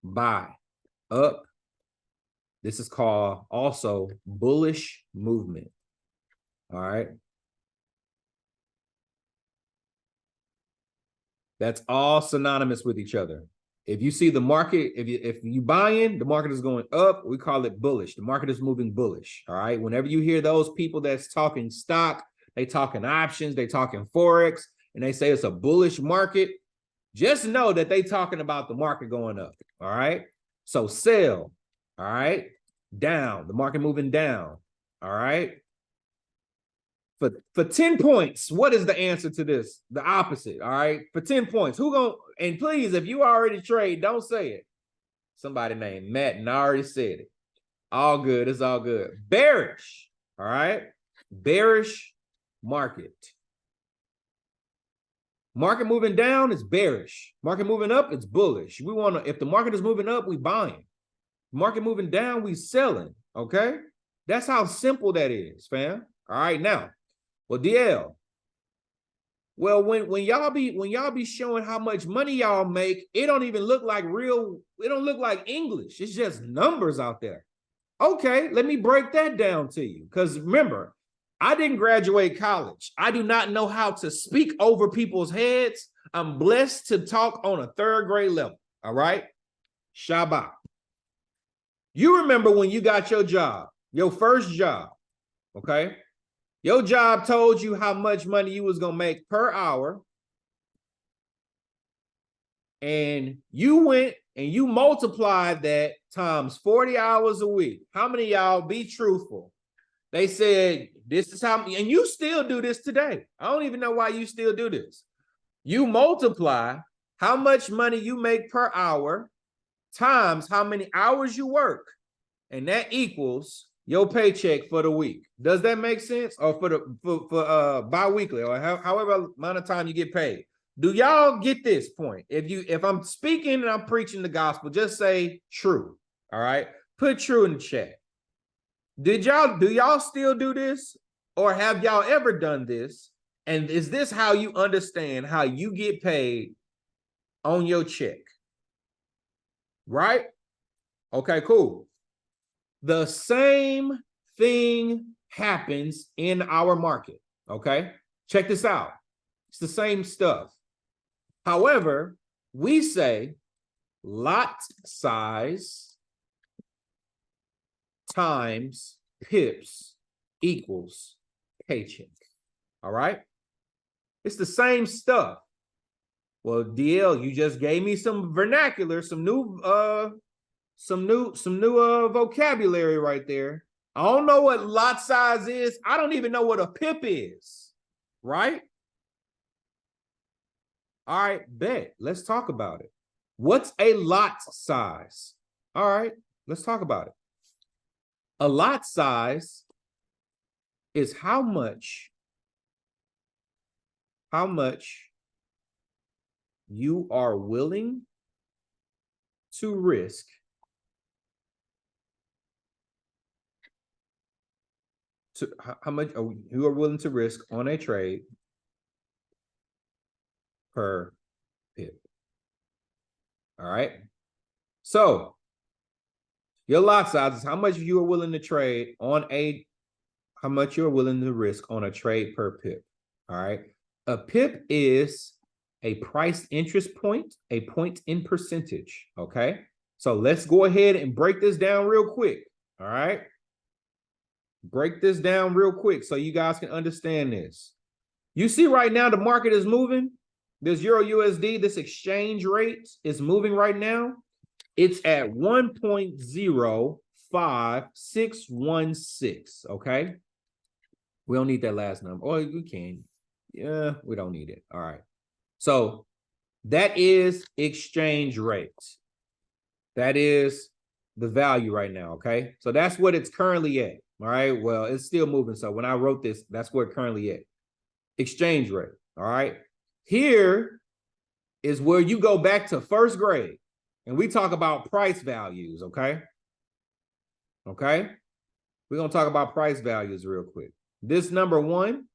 buy up. This is called also bullish movement. All right. That's all synonymous with each other. If you see the market, if you buy in, the market is going up, we call it bullish. The market is moving bullish. All right. Whenever you hear those people that's talking stock, they talking options, they talking Forex, and they say it's a bullish market, just know that they talking about the market going up. All right. So sell. All right. Down. The market moving down. All right. For 10 points, what is the answer to this? The opposite, all right? For 10 points, who gonna, and please, if you already trade, don't say it. Somebody named Matt, and I already said it. All good, it's all good. Bearish, all right? Bearish market. Market moving down is bearish. Market moving up, it's bullish. We want to, if the market is moving up, we buying. Market moving down, we selling, okay? That's how simple that is, fam. All right, now, well, DL. Well, when y'all be showing how much money y'all make, it don't even look like real, it don't look like English. It's just numbers out there. Okay, let me break that down to you. Because remember, I didn't graduate college. I do not know how to speak over people's heads. I'm blessed to talk on a 3rd grade level. All right. Shabbat. You remember when you got your job, your first job, okay? Your job told you how much money you was going to make per hour. And you went and you multiplied that times 40 hours a week. How many of y'all, be truthful? They said, this is how, and you still do this today. I don't even know why you still do this. You multiply how much money you make per hour times how many hours you work. And that equals your paycheck for the week. Does that make sense? Or for bi-weekly, or however amount of time you get paid. Do y'all get this point? If I'm speaking and I'm preaching the gospel, just say true. All right. Put true in the chat. Do y'all still do this? Or have y'all ever done this? And is this how you understand how you get paid on your check? Right? Okay, cool. The same thing happens in our market, okay? Check this out. It's the same stuff. However, we say lot size times pips equals paycheck, all right? It's the same stuff. Well, DL, you just gave me some vernacular, some new vocabulary right there. I don't know what lot size is. I don't even know what a pip is, right? All right, bet. Let's talk about it. What's a lot size? All right, let's talk about it. A lot size is how much you are willing to risk how much you are willing to risk on a trade per pip. All right. So your lot size is how much you are willing to trade on how much you're willing to risk on a trade per pip. All right. A pip is a price interest point, a point in percentage. Okay. So let's go ahead and break this down real quick. All right. Break this down real quick so you guys can understand this. You see right now the market is moving. This Euro USD, this exchange rate is moving right now. It's at 1.05616. Okay. We don't need that last number. Or we can. Yeah, we don't need it. All right. So that is exchange rate. That is the value right now, okay? So that's what it's currently at, all right? Well, it's still moving. So when I wrote this, that's where it currently at. Exchange rate, all right? Here is where you go back to first grade and we talk about price values, okay? Okay? We're going to talk about price values real quick. This number one,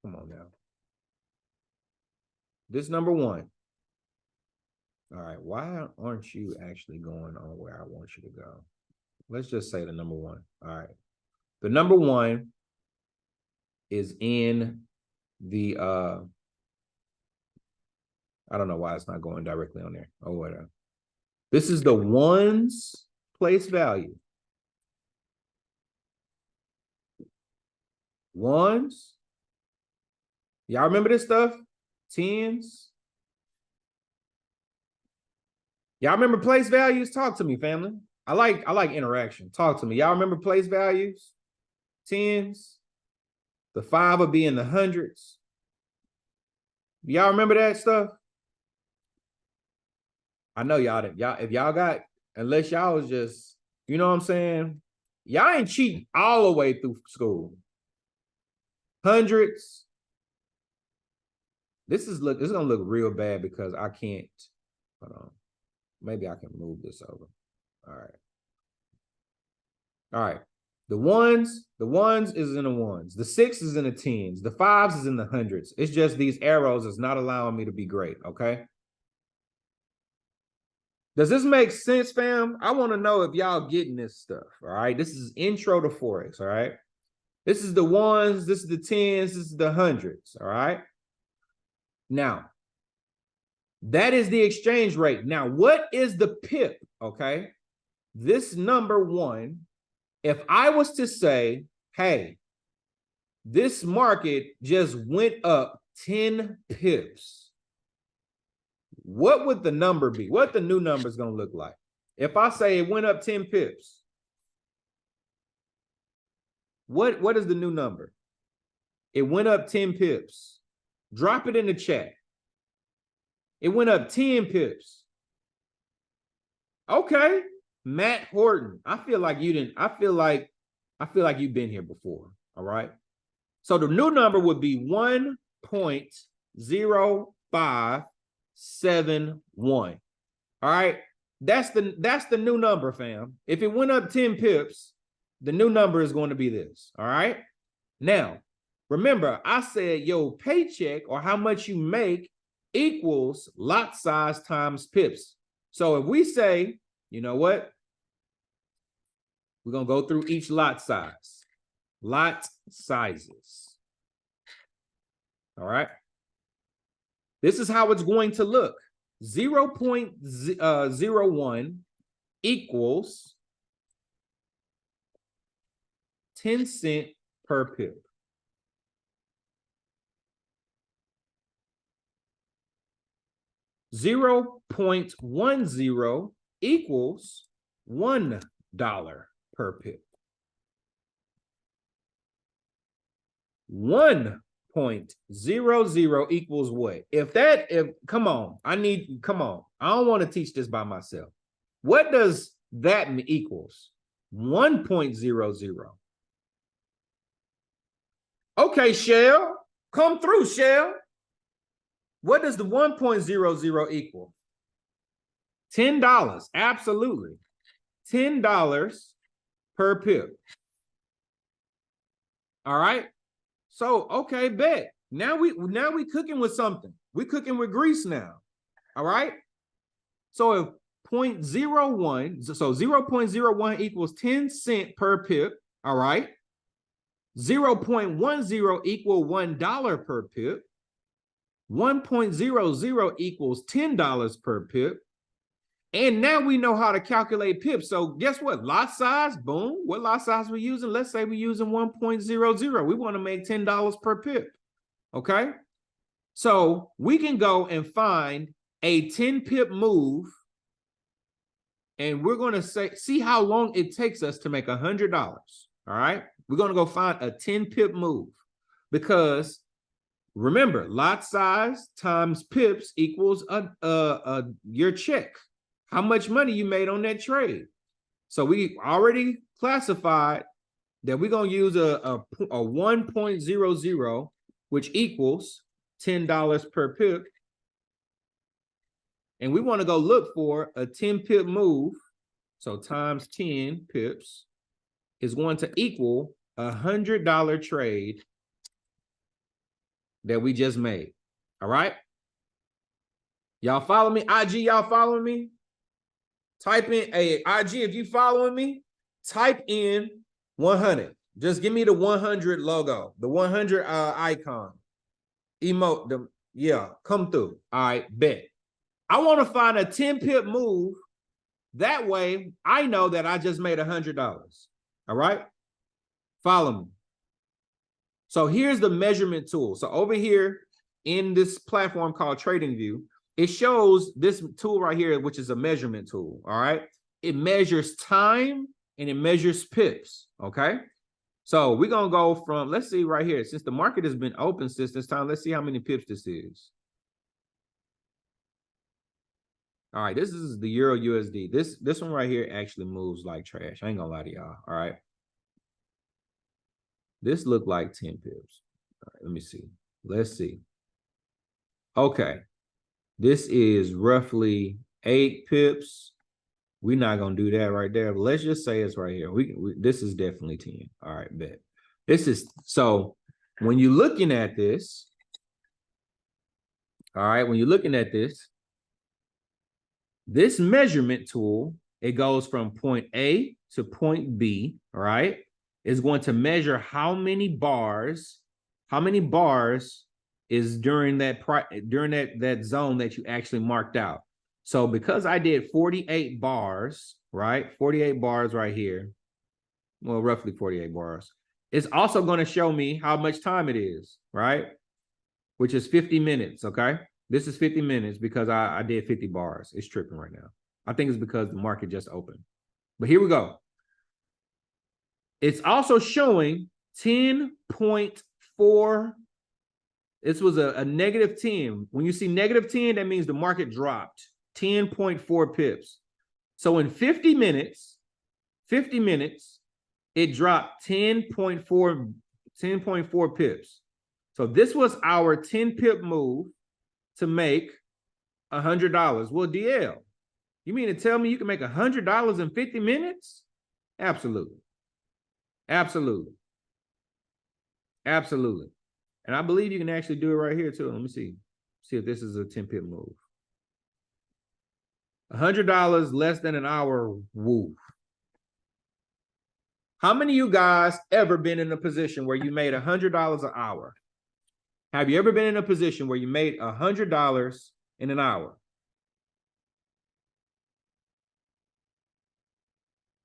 come on now. This number one. All right, why aren't you actually going on where I want you to go? Let's just say the number one. All right. The number one is in the, I don't know why it's not going directly on there. Oh, whatever. This is the ones place value. Ones. Y'all remember this stuff? Tens. Y'all remember place values? Talk to me, family. I like interaction. Talk to me. Y'all remember place values? Tens. The 5 will be in the hundreds. Y'all remember that stuff? I know y'all didn't. Y'all, if y'all got, unless y'all was just, you know what I'm saying? Y'all ain't cheat all the way through school. Hundreds. This is gonna look real bad because I can't. Hold on. Maybe I can move this over. All right. All right. The ones is in the ones. The 6 is in the tens. The 5s is in the hundreds. It's just these arrows is not allowing me to be great, okay? Does this make sense, fam? I want to know if y'all getting this stuff, all right? This is intro to Forex, all right? This is the ones, this is the tens, this is the hundreds, all right? Now, that is the exchange rate. Now, what is the pip, okay? This number one, if I was to say, hey, this market just went up 10 pips, what would the number be? What the new number is going to look like? If I say it went up 10 pips, what is the new number? It went up 10 pips. Drop it in the chat. It went up 10 pips. Okay. Matt Horton. I feel like you didn't. I feel like you've been here before. All right. So the new number would be 1.0571. All right. That's the new number, fam. If it went up 10 pips, the new number is going to be this. All right. Now, remember, I said your paycheck or how much you make equals lot size times pips. So if we say, you know what? We're going to go through each lot size. Lot sizes. All right. This is how it's going to look. 0.01 equals 10 cents per pip. 0.10 equals $1 per pip. 1.00 equals what? Come on, I don't want to teach this by myself. What does that equals? 1.00. Okay, Shell, come through, Shell. What does the 1.00 equal? $10, absolutely. $10 per pip. All right. So, okay, bet. Now we cooking with something. We cooking with grease now. All right. So if 0.01, so 0.01 equals 10 cents per pip. All right. 0.10 equal $1 per pip. 1.00 equals $10 per pip. And now we know how to calculate pips. So guess what? Lot size, boom. What lot size we using? Let's say we're using 1.00. We want to make $10 per pip. Okay. So we can go and find a 10 pip move. And we're going to see how long it takes us to make $100. All right. We're going to go find a 10 pip move because remember, lot size times pips equals your check. How much money you made on that trade. So we already classified that we're going to use a 1.00, which equals $10 per pip. And we want to go look for a 10 pip move. So times 10 pips is going to equal $100 trade that we just made. All right. Y'all follow me? IG, y'all following me? Type in IG if you following me. Type in 100. Just give me the 100 logo, the 100 icon, emote. Come through. All right, bet. I want to find a 10 pip move. That way, I know that I just made $100. All right, follow me. So here's the measurement tool. So over here in this platform called TradingView, it shows this tool right here, which is a measurement tool. All right, it measures time and it measures pips. Okay. So we're going to go from, let's see right here, since the market has been open since this time, let's see how many pips this is. All right, this is the Euro USD. This one right here actually moves like trash. I ain't gonna lie to y'all. All right. This looked like 10 pips. All right, let me see. Let's see. Okay. This is roughly 8 pips. We're not gonna do that right there, but let's just say it's right here. This is definitely 10. All right, bet. This is, so when you're looking at this, all right, when you're looking at this measurement tool, it goes from point A to point B, all right? It's going to measure how many bars is during that zone that you actually marked out. So because I did 48 bars, right? 48 bars right here. Well, roughly 48 bars. It's also going to show me how much time it is, right? Which is 50 minutes, okay? This is 50 minutes because I did 50 bars. It's tripping right now. I think it's because the market just opened. But here we go. It's also showing 10.4. This was a negative 10. When you see negative 10, that means the market dropped 10.4 pips. So in 50 minutes, it dropped 10.4 pips. So this was our 10 pip move to make $100. Well, DL, you mean to tell me you can make $100 in 50 minutes? Absolutely. Absolutely. Absolutely. And I believe you can actually do it right here too. Let me see. See if this is a 10 pip move. $100 less than an hour. Woo. How many of you guys ever been in a position where you made $100 an hour? Have you ever been in a position where you made $100 in an hour?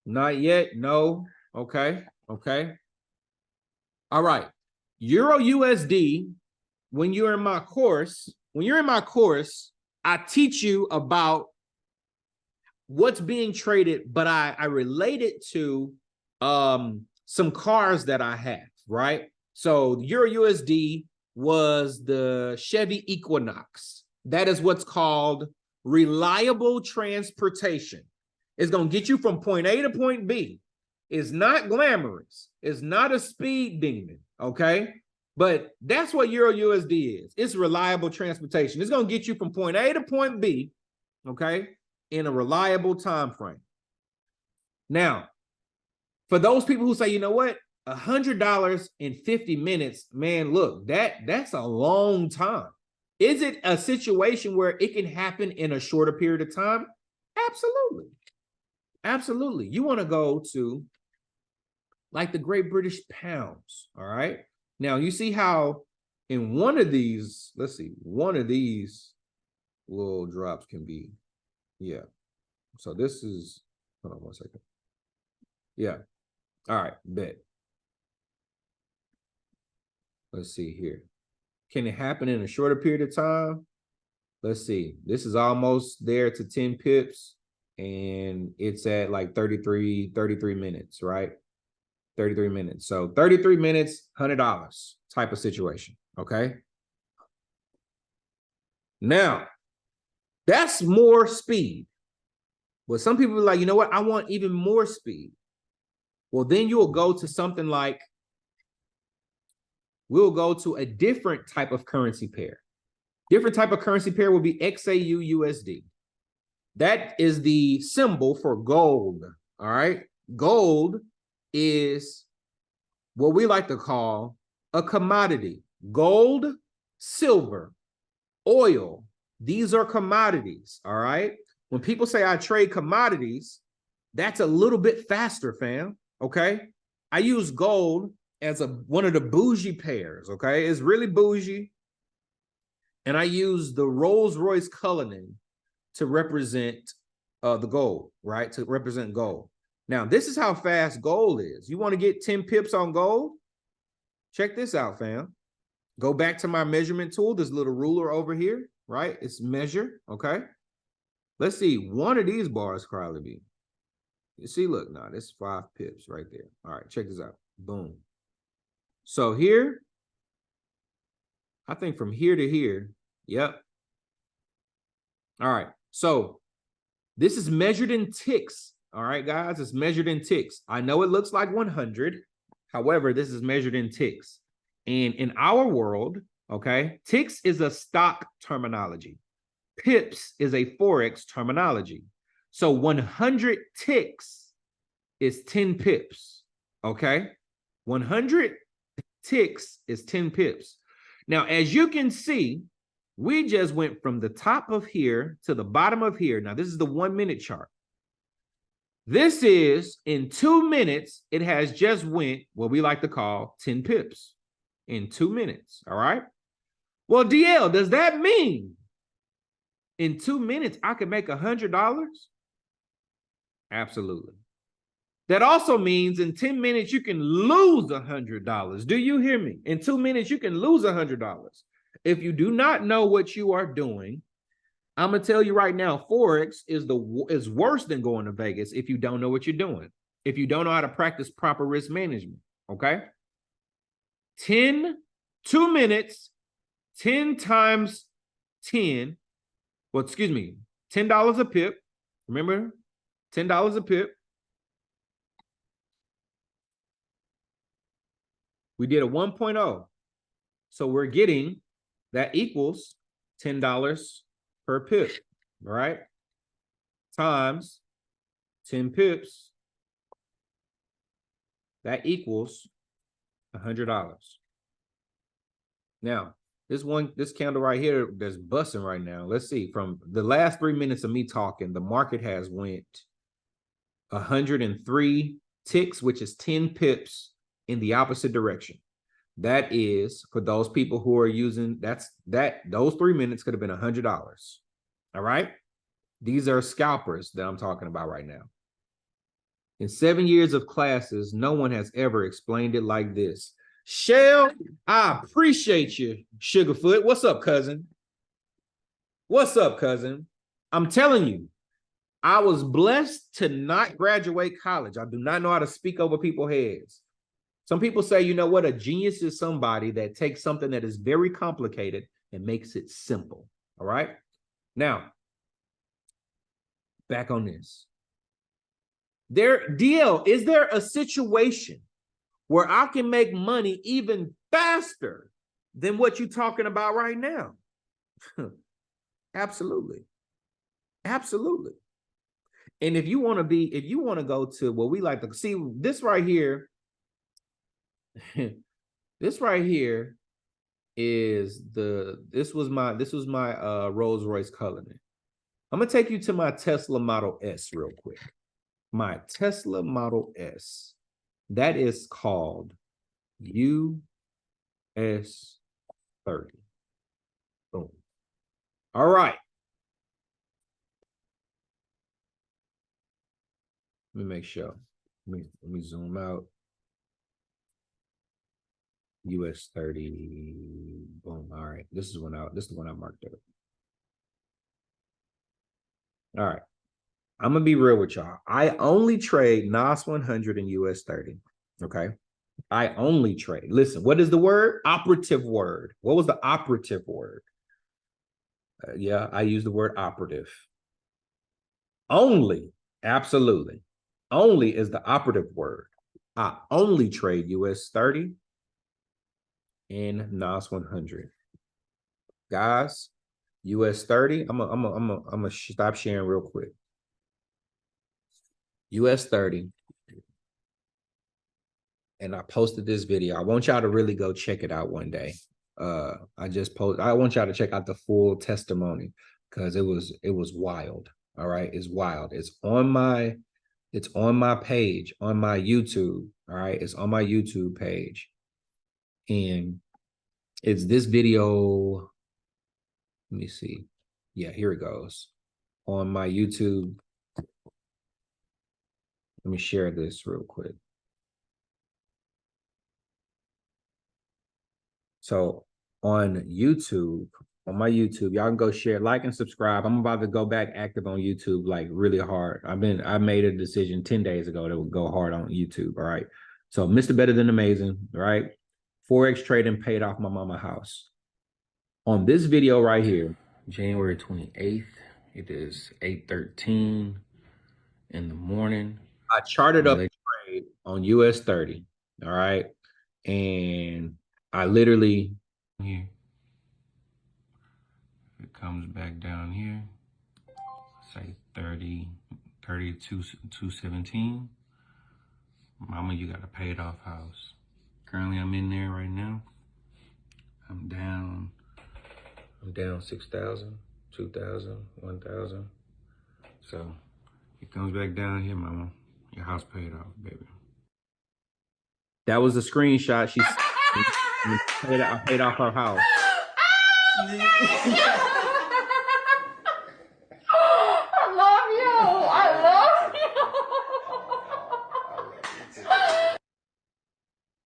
Not yet. No. Okay. Okay. All right. Euro USD, when you're in my course, I teach you about what's being traded, but I relate it to some cars that I have, right? So Euro USD was the Chevy Equinox. That is what's called reliable transportation. It's going to get you from point A to point B. It's not glamorous. It's not a speed demon, okay? But that's what Euro USD is. It's reliable transportation. It's going to get you from point A to point B, okay, in a reliable time frame. Now, for those people who say, you know what, $100 in 50 minutes, man, look, that's a long time. Is it a situation where it can happen in a shorter period of time? Absolutely. Absolutely. You want to go to like the Great British Pounds, all right? Now, you see how in one of these, let's see, one of these little drops can be, yeah. So this is, hold on one second. Yeah. All right, bet. Let's see here. Can it happen in a shorter period of time? Let's see. This is almost there to 10 pips, and it's at like 33 minutes, right? 33 minutes. So 33 minutes, $100 type of situation, okay? Now, that's more speed. But some people are like, you know what? I want even more speed. Well, then you'll go to something like, we'll go to a different type of currency pair. Different type of currency pair will be XAU USD. That is the symbol for gold. All right. Gold is what we like to call a commodity. Gold, silver, oil. These are commodities. All right. When people say I trade commodities, that's a little bit faster, fam. Okay. I use gold as one of the bougie pairs. Okay. It's really bougie. And I use the Rolls-Royce Cullinan to represent the gold, right? To represent gold. Now, this is how fast gold is. You want to get 10 pips on gold? Check this out, fam. Go back to my measurement tool, this little ruler over here, right? It's measure, okay? Let's see, one of these bars probably be. You see, look, now this is 5 pips right there. All right, check this out. Boom. So here, I think from here to here, yep. All right, so this is measured in ticks. All right, guys, it's measured in ticks. I know it looks like 100. However, this is measured in ticks. And in our world, okay, ticks is a stock terminology. Pips is a Forex terminology. So 100 ticks is 10 pips, okay? 100 ticks is 10 pips. Now, as you can see, we just went from the top of here to the bottom of here. Now, this is the 1 minute chart. This is in 2 minutes, it has just went what we like to call 10 pips in 2 minutes. All right. Well, DL, does that mean in 2 minutes I could make $100? Absolutely. That also means in 10 minutes you can lose $100. Do you hear me? In 2 minutes you can lose $100. If you do not know what you are doing, I'm gonna tell you right now, Forex is worse than going to Vegas if you don't know what you're doing. If you don't know how to practice proper risk management, okay? 2 minutes, 10 times 10, well, excuse me, $10 a pip. Remember, $10 a pip. We did a 1.0. So we're getting, that equals $10 per pip, right? Times 10 pips, that equals $100. Now, this candle right here that's busting right now. Let's see, from the last 3 minutes of me talking, the market has went 103 ticks, which is 10 pips in the opposite direction. That is, for those people who are using, those 3 minutes could have been $100. All right. These are scalpers that I'm talking about right now. In 7 years of classes, no one has ever explained it like this. Shell, I appreciate you, Sugarfoot. What's up, cousin? What's up, cousin? I'm telling you, I was blessed to not graduate college. I do not know how to speak over people's heads. Some people say, you know what? A genius is somebody that takes something that is very complicated and makes it simple. All right. Now, back on this. DL, is there a situation where I can make money even faster than what you're talking about right now? Absolutely. Absolutely. And if you want to go to what we like to see, this right here, this right here is this was my Rolls-Royce Cullinan. I'm gonna take you to my Tesla Model S real quick. My Tesla Model S. That is called US 30. Boom. All right. Let me make sure. Let me zoom out. US 30. Boom. All right. This is the one I marked up. All right. I'm gonna be real with y'all. I only trade NOS 100 and US 30. Okay. I only trade. Listen, what is the word? Operative word. What was the operative word? Yeah, I use the word operative. Only Absolutely. Only is the operative word. I only trade US 30 and NAS 100. Guys, US 30. I'm gonna stop sharing real quick. US 30. And I posted this video. I want y'all to really go check it out one day. I want y'all to check out the full testimony because it was wild. All right. It's wild. It's on my page on my YouTube. All right. It's on my YouTube page. And it's this video. Let me see. Yeah, here it goes. On my YouTube. Let me share this real quick. So on YouTube, on my YouTube, y'all can go share, like, and subscribe. I'm about to go back active on YouTube like really hard. I made a decision 10 days ago that would go hard on YouTube. All right. So Mr. Better Than Amazing, right? Forex trading paid off my mama house. On this video right here, January 28th, it is 8:13 in the morning. I charted up the trade on US 30. All right. And I literally here. It comes back down here. Say 30, 32, 217. Mama, you got a paid off house. Currently, I'm in there right now. I'm down 6,000, 2,000, 1,000. So it comes back down here, mama. Your house paid off, baby. That was a screenshot. I paid off her house.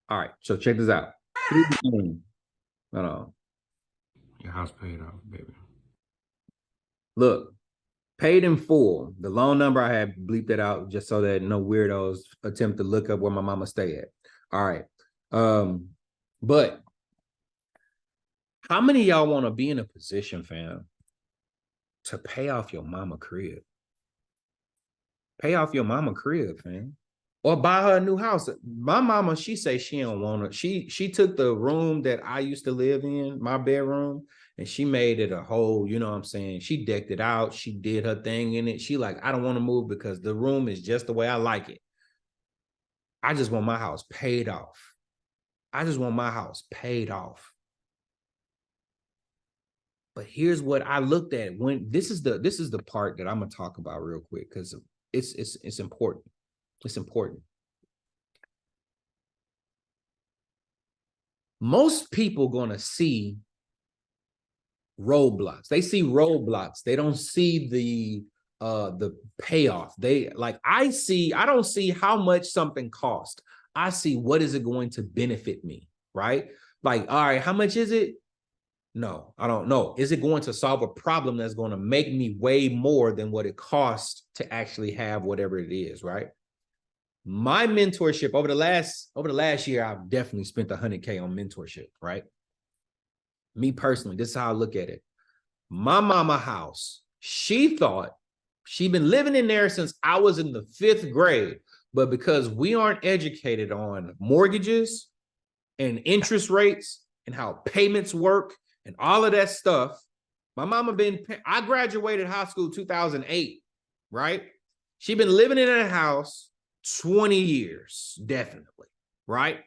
All right, so check this out. No. Your house paid off, baby. Look, paid in full. The loan number, I had bleeped it out just so that no weirdos attempt to look up where my mama stay at. All right. But how many of y'all want to be in a position, fam, to pay off your mama crib? Pay off your mama crib, fam. Or buy her a new house. My mama, she say she don't want it. She took the room that I used to live in, my bedroom, and she made it a whole, you know what I'm saying? She decked it out. She did her thing in it. She like, I don't want to move because the room is just the way I like it. I just want my house paid off. I just want my house paid off. But here's what I looked at when this is the part that I'm gonna talk about real quick because it's important. It's important. Most people gonna see roadblocks. They see roadblocks. They don't see the payoff. I don't see how much something cost. I see what is it going to benefit me, right? Like, all right, how much is it? No, I don't know. Is it going to solve a problem that's going to make me way more than what it costs to actually have whatever it is, right? My mentorship over the last year, I've definitely spent $100K on mentorship, right? Me personally, this is how I look at it. My mama house, she thought she'd been living in there since I was in the 5th grade, but because we aren't educated on mortgages and interest rates and how payments work and all of that stuff, my mama I graduated high school 2008, right? She been living in that house 20 years, definitely, right?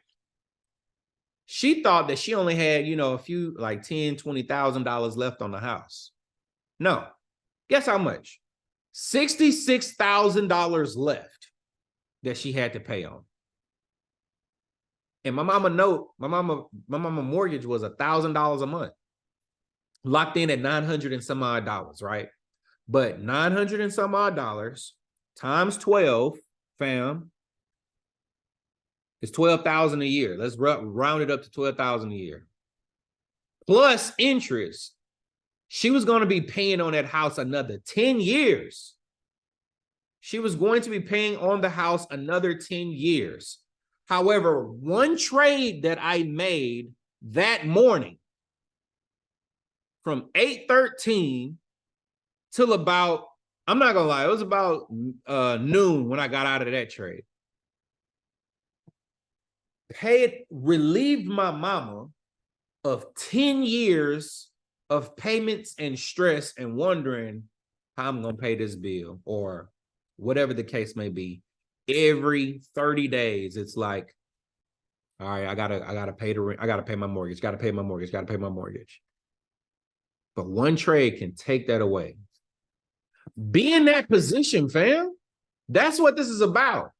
She thought that she only had, a few like $10,000, $20,000 left on the house. No, guess how much? $66,000 left that she had to pay on. And my mama mortgage was $1,000 a month, locked in at $900 and some odd dollars, right? But $900 and some odd dollars times 12, fam, is $12,000 a year. Let's round it up to $12,000 a year. Plus interest. She was going to be paying on that house another 10 years. She was going to be paying on the house another 10 years. However, one trade that I made that morning from 8:13 till about I'm not gonna lie, it was about noon when I got out of that trade. Relieved my mama of 10 years of payments and stress and wondering how I'm gonna pay this bill or whatever the case may be. Every 30 days, it's like, all right, I gotta pay the rent, I gotta pay my mortgage, gotta pay my mortgage, gotta pay my mortgage. But one trade can take that away. Be in that position, fam. That's what this is about.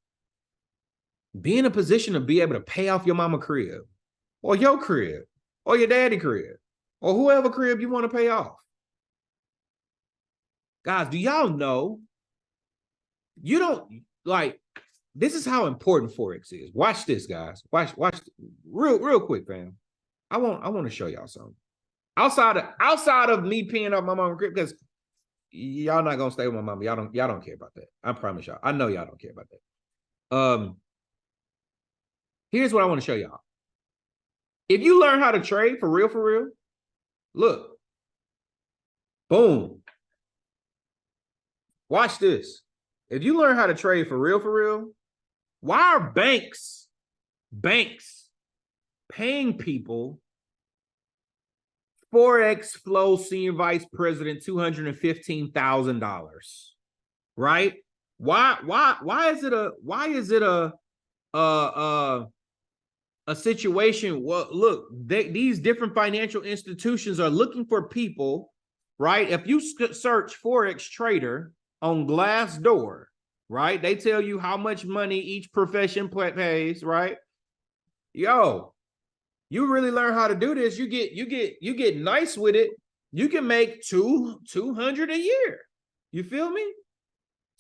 Be in a position to be able to pay off your mama crib or your crib or your daddy crib or whoever crib you want to pay off. Guys, do y'all know you don't like this is how important Forex is. Watch this, guys. Watch real quick, fam. I want to show y'all something. Outside of me paying off my mama crib, because y'all not gonna stay with my mama. Y'all don't care about that. I promise y'all. I know y'all don't care about that. Here's what I want to show y'all. If you learn how to trade for real, look. Boom. Watch this. If you learn how to trade for real, why are banks paying people Forex Flow Senior Vice President $215,000? Right? Why is it a situation? Well, look, these different financial institutions are looking for people, right? If you search Forex trader on Glassdoor, right? They tell you how much money each profession pays, right? Yo, you really learn how to do this. You get nice with it. You can make 200 a year. You feel me?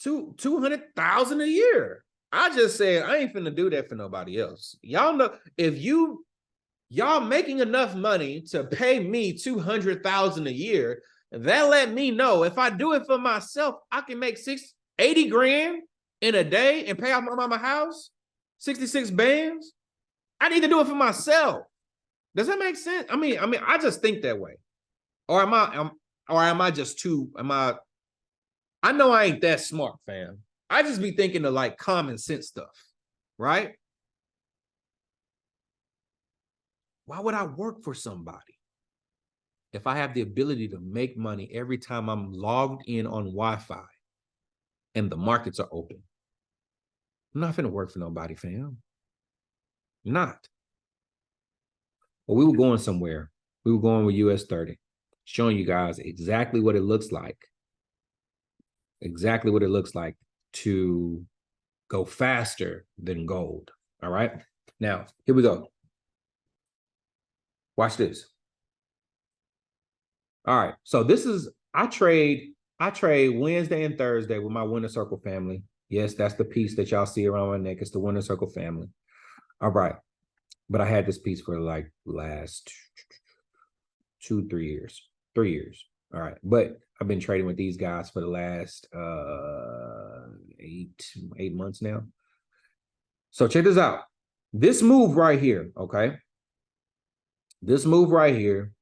200,000 a year. I just said I ain't finna do that for nobody else. Y'all know if y'all making enough money to pay me 200,000 a year, that let me know if I do it for myself, I can make 80 grand in a day and pay off my mama house, 66 bands. I need to do it for myself. Does that make sense? I mean, I just think that way. Or am I just too, I know I ain't that smart, fam. I just be thinking of like common sense stuff, right? Why would I work for somebody if I have the ability to make money every time I'm logged in on Wi-Fi and the markets are open? I'm not finna work for nobody, fam. I'm not. Well, we were going somewhere. We were going with US 30, showing you guys exactly what it looks like. Exactly what it looks like to go faster than gold. All right. Now, here we go. Watch this. All right. So this is, I trade Wednesday and Thursday with my Winner Circle family. Yes, that's the piece that y'all see around my neck. It's the Winner Circle family. All right. But I had this piece for like last 3 years. All right. But I've been trading with these guys for the last 8 months now. So check this out. This move right here, okay? This move right here,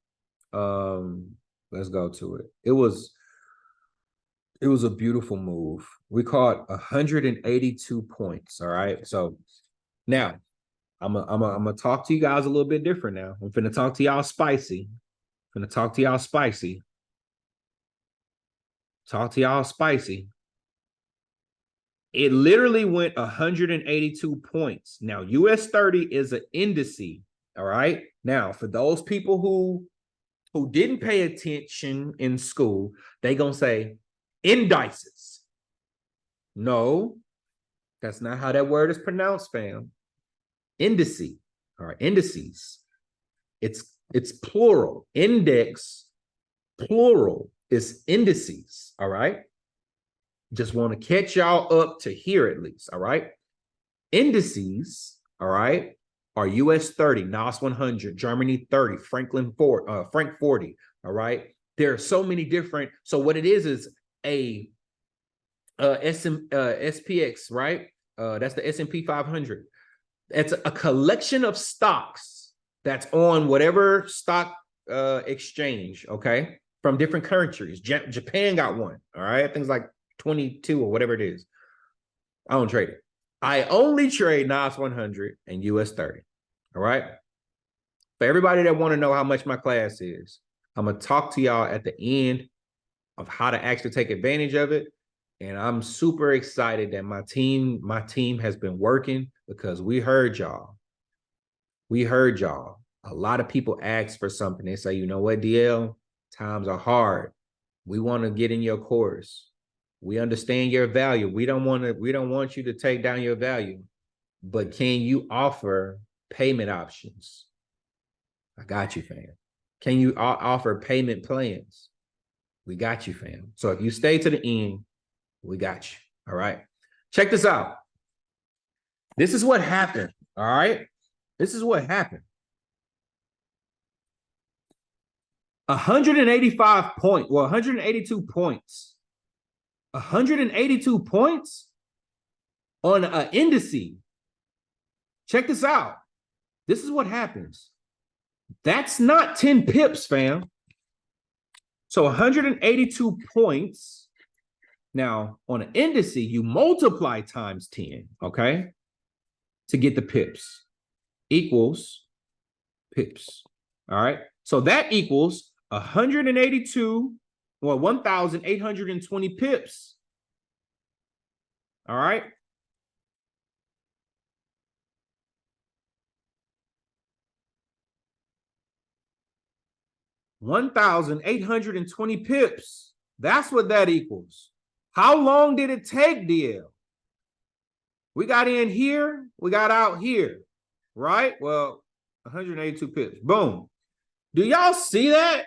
let's go to it. It was a beautiful move. We caught 182 points, all right? So now, I'm gonna talk to you guys a little bit different now. I'm finna talk to y'all spicy. It literally went 182 points. Now, US 30 is an indice, all right? Now, for those people who didn't pay attention in school, they gonna say indices. No, that's not how that word is pronounced, fam. Indice, all right, indices. It's plural. Index, plural, is indices, all right? Just want to catch y'all up to here at least, all right? Indices, all right, are US 30, NAS 100, Germany 30, Frank 40, all right? There are so many different, so what it is a SPX, right? That's the S&P 500. It's a collection of stocks that's on whatever stock exchange, okay, from different countries. Japan got one, all right? Things like 22 or whatever it is. I don't trade it. I only trade NAS 100 and US 30. All right. For everybody that want to know how much my class is, I'm going to talk to y'all at the end of how to actually take advantage of it. And I'm super excited that my team has been working because we heard y'all. We heard y'all. A lot of people ask for something. They say, you know what, DL, times are hard. We want to get in your course. We understand your value. We don't want you to take down your value, but can you offer payment options? I got you, fam. Can you offer payment plans? We got you, fam. So if you stay to the end, we got you. All right. Check this out. This is what happened. All right. This is what happened. 185 points. Well, 182 points. 182 points on an indice. Check this out. This is what happens. That's not 10 pips, fam. So 182 points. Now, on an indice, you multiply times 10, okay, to get the pips. Equals pips. All right. So that equals 1,820 pips. All right. $1,820 pips. That's what that equals. How long did it take, DL? We got in here, we got out here, right? Well, 182 pips. Boom. Do y'all see that?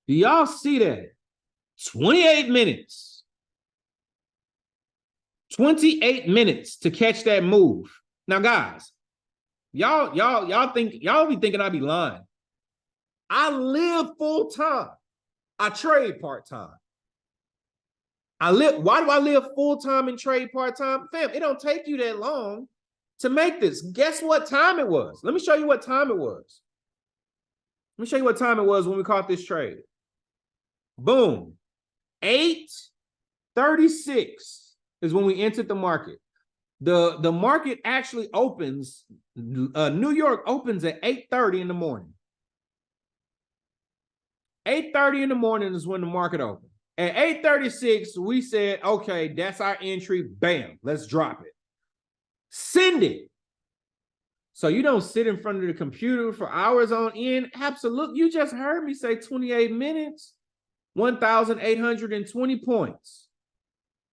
Do y'all see that? 28 minutes. 28 minutes to catch that move. Now, guys, y'all be thinking I be lying. I live full time. I trade part-time. Why do I live full-time and trade part-time? Fam, it don't take you that long to make this. Guess what time it was? Let me show you what time it was. Let me show you what time it was when we caught this trade. Boom. 8:36 is when we entered the market. The market actually opens, New York opens at 8:30 in the morning. 8:30 in the morning is when the market opened. At 8:36, we said, okay, that's our entry. Bam, let's drop it. Send it. So you don't sit in front of the computer for hours on end. Absolutely. You just heard me say 28 minutes, 1,820 points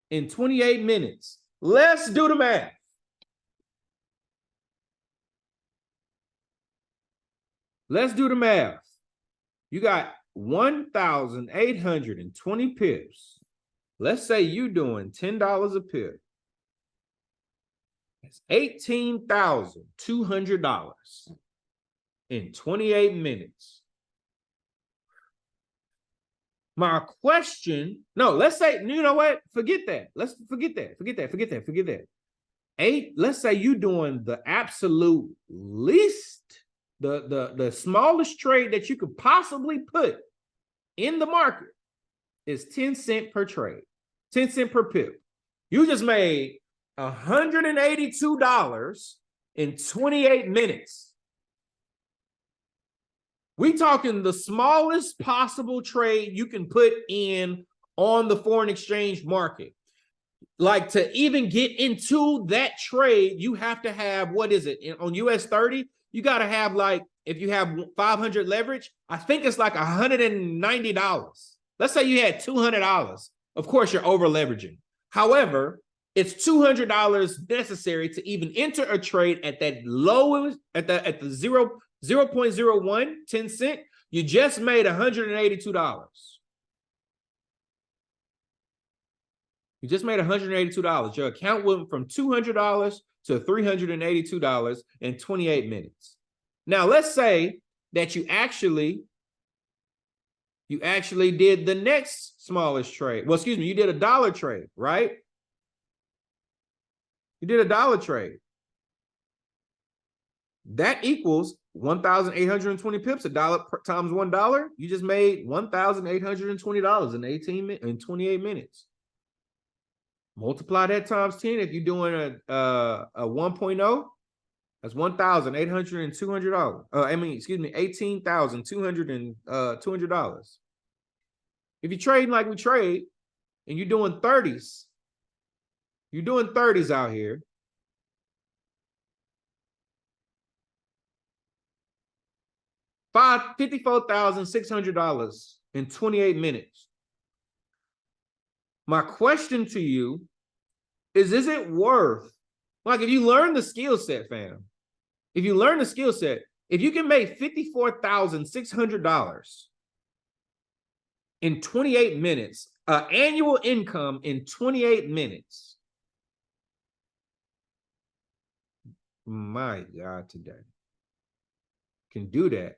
in 28 minutes. Let's do the math. Let's do the math. You got 1,820 pips. Let's say you're doing $10 a pip. That's $18,200 in 28 minutes. My question, no, let's say, you know what? Forget that. Let's forget that. Forget that. Let's say you're doing the absolute least, the smallest trade that you could possibly put in the market is 10 cents per trade, 10 cents per pip. You just made $182 in 28 minutes. We talking the smallest possible trade you can put in on the foreign exchange market. Like, to even get into that trade, you have to have, what is it? On US 30, you got to have, like, if you have 500 leverage, I think it's like $190. Let's say you had $200. Of course, you're over leveraging. However, it's $200 necessary to even enter a trade at that lowest, at the 0.01, 10 cent. You just made $182. You just made $182. Your account went from $200 to $382 in 28 minutes. Now, let's say that you actually did the next smallest trade. Well, excuse me, you did a dollar trade, right? You did a dollar trade. That equals 1,820 pips, times $1. You just made $1,820 in 28 minutes. Multiply that times 10. If you're doing a 1.0, that's $1,800. $18,200 If you're trading like we trade and you're doing 30s, out here. $54,600 in 28 minutes. My question to you is it worth, like, if you learn the skill set, fam, if you learn the skill set, if you can make $54,600 in 28 minutes, annual income in 28 minutes, my God, today can do that.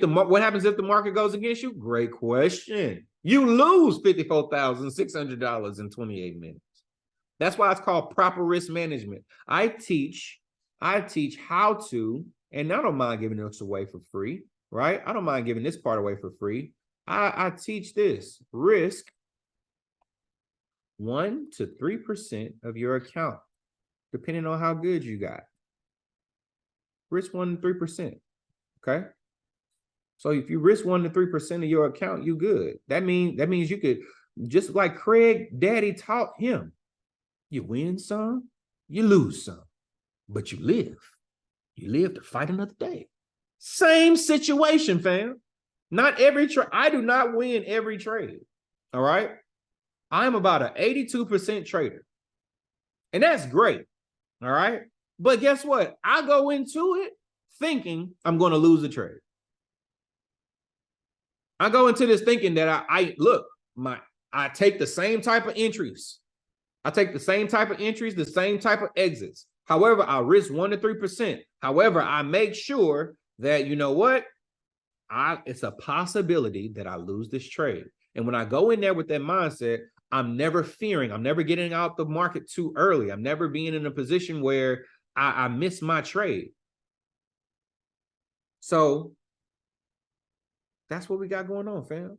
What happens if the market goes against you? Great question. You lose $54,600 in 28 minutes. That's why it's called proper risk management. I teach how to, and I don't mind giving this away for free, right? I don't mind giving this part away for free. I teach this: risk 1 to 3% of your account, depending on how good you got. Risk 1 to 3%. Okay. So if you risk 1 to 3% of your account, you good. That means you could, just like Craig Daddy taught him, you win some, you lose some, but you live. You live to fight another day. Same situation, fam. Not every trade. I do not win every trade. All right. I'm about an 82% trader. And that's great. All right. But guess what? I go into it thinking I'm going to lose the trade. I go into this thinking that I take the same type of entries. I take the same type of entries, the same type of exits. However, I risk 1 to 3%. However, I make sure that, you know what? It's a possibility that I lose this trade. And when I go in there with that mindset, I'm never fearing. I'm never getting out the market too early. I'm never being in a position where I miss my trade. So that's what we got going on, fam.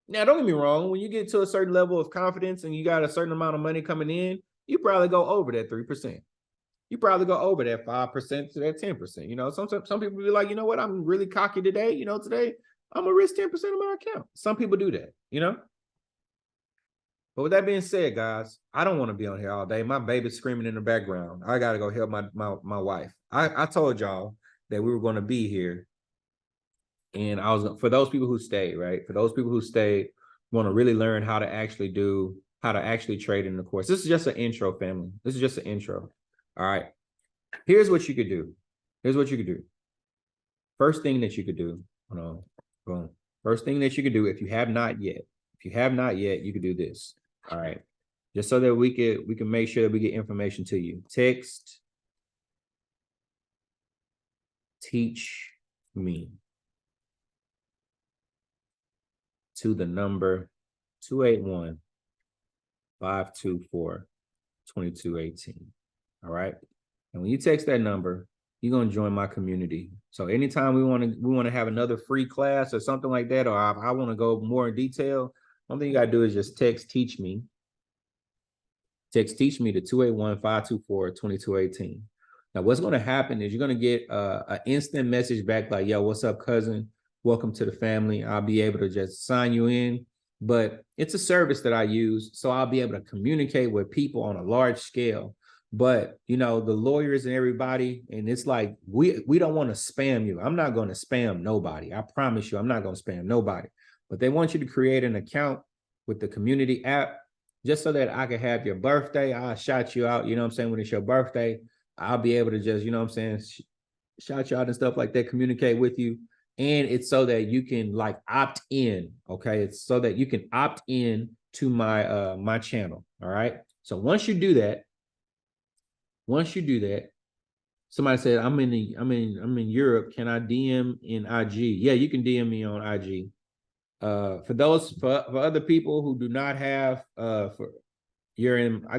Now, don't get me wrong. When you get to a certain level of confidence and you got a certain amount of money coming in, you probably go over that 3%. You probably go over that 5% to that 10%. You know, some people be like, you know what? I'm really cocky today. You know, today I'm gonna risk 10% of my account. Some people do that, you know. But with that being said, guys, I don't want to be on here all day. My baby's screaming in the background. I gotta go help my wife. I told y'all that we were going to be here. And for those people who stayed, right? For those people who stayed, want to really learn how to actually trade in the course. This is just an intro, family. This is just an intro. All right. Here's what you could do. First thing that you could do. Hold on. Boom. First thing that you could do, if you have not yet, you could do this. All right. Just so that we can make sure that we get information to you. Text teach me to the number 281-524-2218. All right. And when you text that number, you're going to join my community. So anytime we want to have another free class or something like that, or I want to go more in detail, one thing you got to do is just text teach me. Text teach me to 281-524-2218. Now, what's going to happen is you're going to get an instant message back like, yo, what's up, cousin? Welcome to the family. I'll be able to just sign you in. But it's a service that I use, so I'll be able to communicate with people on a large scale. But, you know, the lawyers and everybody, and it's like, we don't want to spam you. I'm not going to spam nobody. I promise you, I'm not going to spam nobody. But they want you to create an account with the community app just so that I can have your birthday. I'll shout you out, you know what I'm saying? When it's your birthday, I'll be able to just, you know what I'm saying, shout you out and stuff like that, communicate with you. And it's so that you can like opt in, okay? It's so that you can opt in to my my channel, all right? So once you do that, somebody said, I'm in Europe. Can I DM in IG? Yeah, you can DM me on IG. For other people who do not have I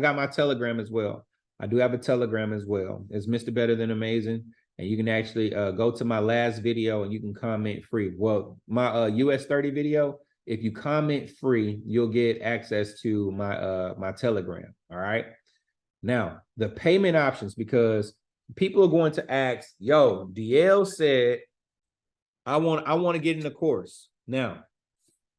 got my Telegram as well. I do have a Telegram as well. It's Mr. Better Than Amazing. And you can actually go to my last video and you can comment free. Well, my US 30 video, if you comment free, you'll get access to my Telegram. All right. Now, the payment options, because people are going to ask, yo, DL said, I want to get in the course. Now,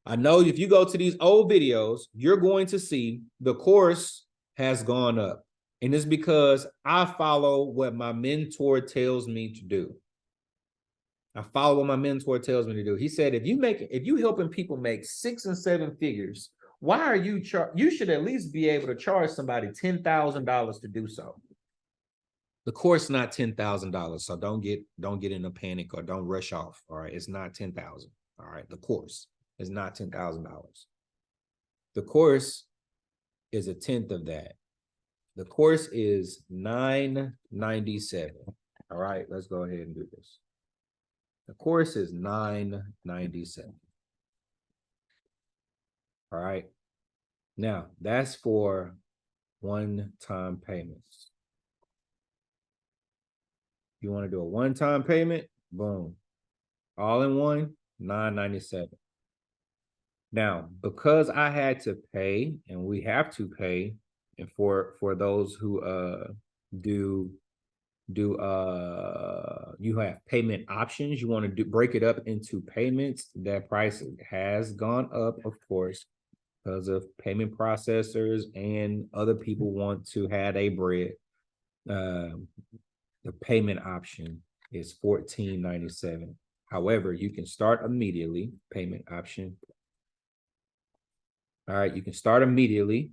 I know if you go to these old videos, you're going to see the course has gone up. And it's because I follow what my mentor tells me to do. I follow what my mentor tells me to do. He said, if you helping people make 6 and 7 figures, why are you you should at least be able to charge somebody $10,000 to do so. The course is not $10,000, so don't get in a panic or don't rush off. All right, it's not 10,000. All right, the course is not $10,000. The course is a tenth of that. The course is $997. All right, let's go ahead and do this. The course is $997. All right. Now, that's for one-time payments. You want to do a one-time payment? Boom. All in one, $997. Now, because I had to pay, and we have to pay, and for those who you have payment options, you want to break it up into payments, that price has gone up, of course, because of payment processors and other people want to have a bread. The payment option is $14.97. However, you can start immediately. Payment option. All right, you can start immediately,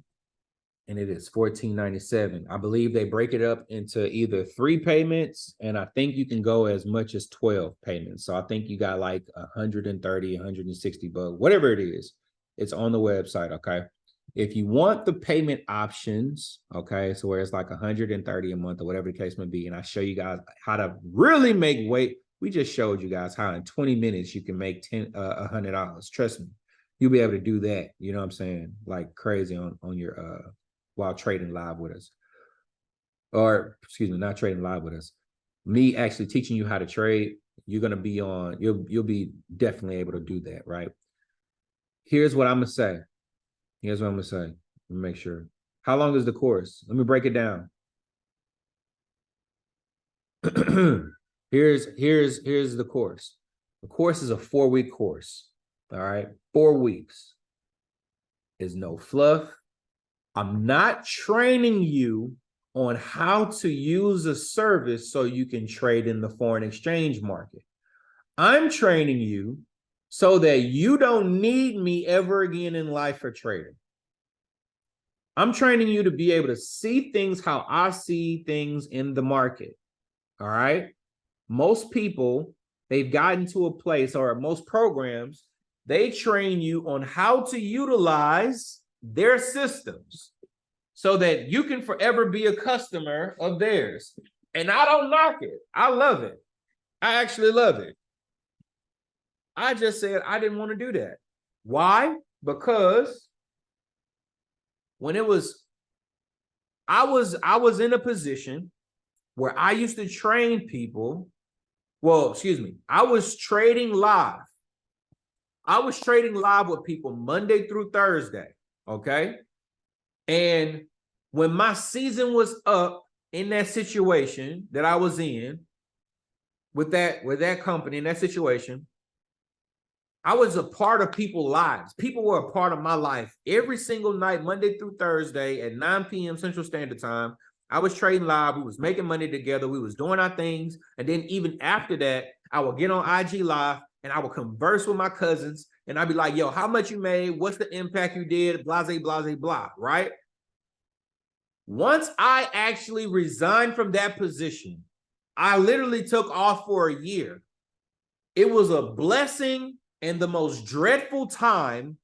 and it is $14.97. I believe they break it up into either 3 payments, and I think you can go as much as 12 payments. So I think you got like 130, 160 bucks, whatever it is. It's on the website, okay? If you want the payment options, okay, so where it's like 130 a month or whatever the case may be, and I show you guys how to really make weight. We just showed you guys how in 20 minutes you can make $100. Trust me, you'll be able to do that. You know what I'm saying? Like crazy on your while trading live with us. Or excuse me, not trading live with us. Me actually teaching you how to trade, you're gonna be on, you'll be definitely able to do that, right? Here's what I'm gonna say. Here's what I'm gonna say. Let me make sure. How long is the course? Let me break it down. here's the course. The course is a 4-week course. All right, 4 weeks. There's no fluff. I'm not training you on how to use a service so you can trade in the foreign exchange market. I'm training you so that you don't need me ever again in life for trading. I'm training you to be able to see things how I see things in the market. All right. Most people, they've gotten to a place, or most programs, they train you on how to utilize their systems so that you can forever be a customer of theirs. And I don't knock it. I love it. I actually love it. I just said I didn't want to do that. Why? Because when it was, I was in a position where I used to train people. Well, excuse me. I was trading live. I was trading live with people Monday through Thursday. Okay. And when my season was up in that situation that I was in with that company, in that situation, I was a part of people's lives. People were a part of my life every single night, Monday through Thursday at 9 p.m. Central Standard Time. I was trading live. We was making money together. We was doing our things. And then even after that, I would get on IG Live and I would converse with my cousins. And I'd be like, yo, how much you made? What's the impact you did? Blase, blase, blah, right? Once I actually resigned from that position, I literally took off for a year. It was a blessing and the most dreadful time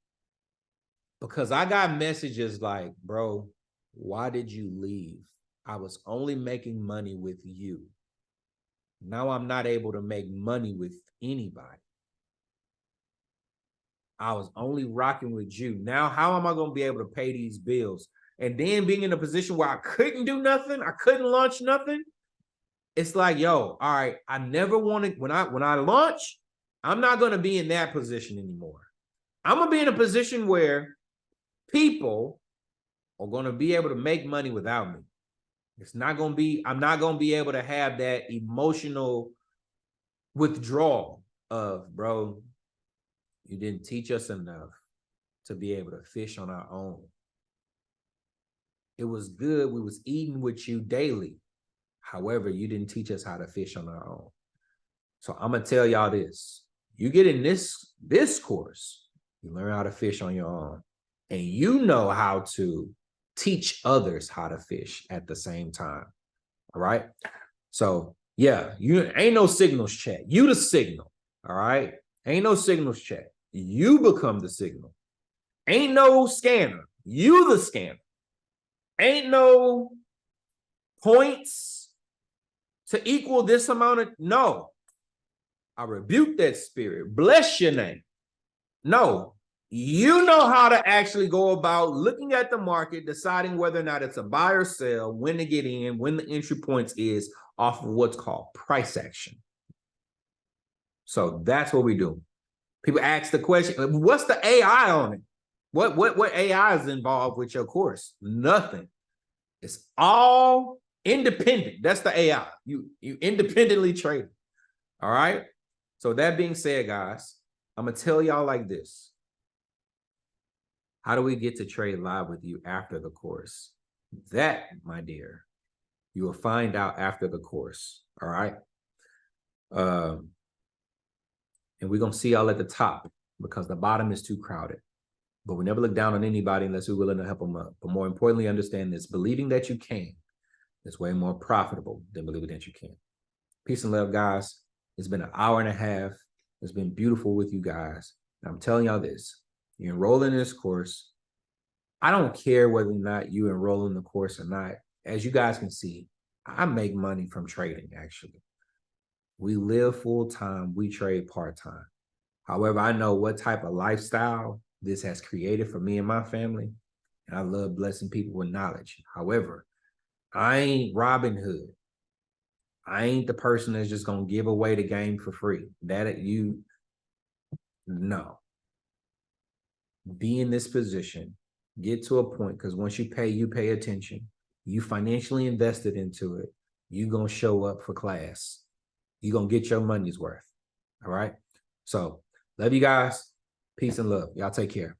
because I got messages like, bro, why did you leave? I was only making money with you. Now I'm not able to make money with anybody. I was only rocking with you. Now, how am I going to be able to pay these bills? and then being in a position where I couldn't do nothing, I couldn't launch nothing. It's like, yo, all right, I never wanted, when I launch, I'm not going to be in that position anymore. I'm going to be in a position where people are going to be able to make money without me. It's not going to be, I'm not going to be able to have that emotional withdrawal of, bro, you didn't teach us enough to be able to fish on our own. It was good. We was eating with you daily. However, you didn't teach us how to fish on our own. So I'm going to tell y'all this. You get in this course, you learn how to fish on your own. And you know how to teach others how to fish at the same time. All right? So, yeah, you ain't no signals check. You the signal. All right? Ain't no signals check. You become the signal. Ain't no scanner. You the scanner. Ain't no points to equal this amount of, no. I rebuke that spirit. Bless your name. No, you know how to actually go about looking at the market, deciding whether or not it's a buy or sell, when to get in, when the entry points is off of what's called price action. So that's what we do. People ask the question, what's the AI on it? What AI is involved with your course? Nothing. It's all independent. That's the AI. You independently trade. All right. So that being said, guys, I'm going to tell y'all like this. How do we get to trade live with you after the course? That, my dear, you will find out after the course. All right. And we're going to see y'all at the top because the bottom is too crowded. But we never look down on anybody unless we're willing to help them up. But more importantly, understand this. Believing that you can is way more profitable than believing that you can. Peace and love, guys. It's been an hour and a half. It's been beautiful with you guys. And I'm telling y'all this. You enroll in this course. I don't care whether or not you enroll in the course or not. As you guys can see, I make money from trading, actually. We live full-time. We trade part-time. However, I know what type of lifestyle this has created for me and my family. And I love blessing people with knowledge. However, I ain't Robin Hood. I ain't the person that's just going to give away the game for free. No. Be in this position. Get to a point, because once you pay attention. You financially invested into it. You're going to show up for class. You're going to get your money's worth. All right? So, love you guys. Peace and love. Y'all take care.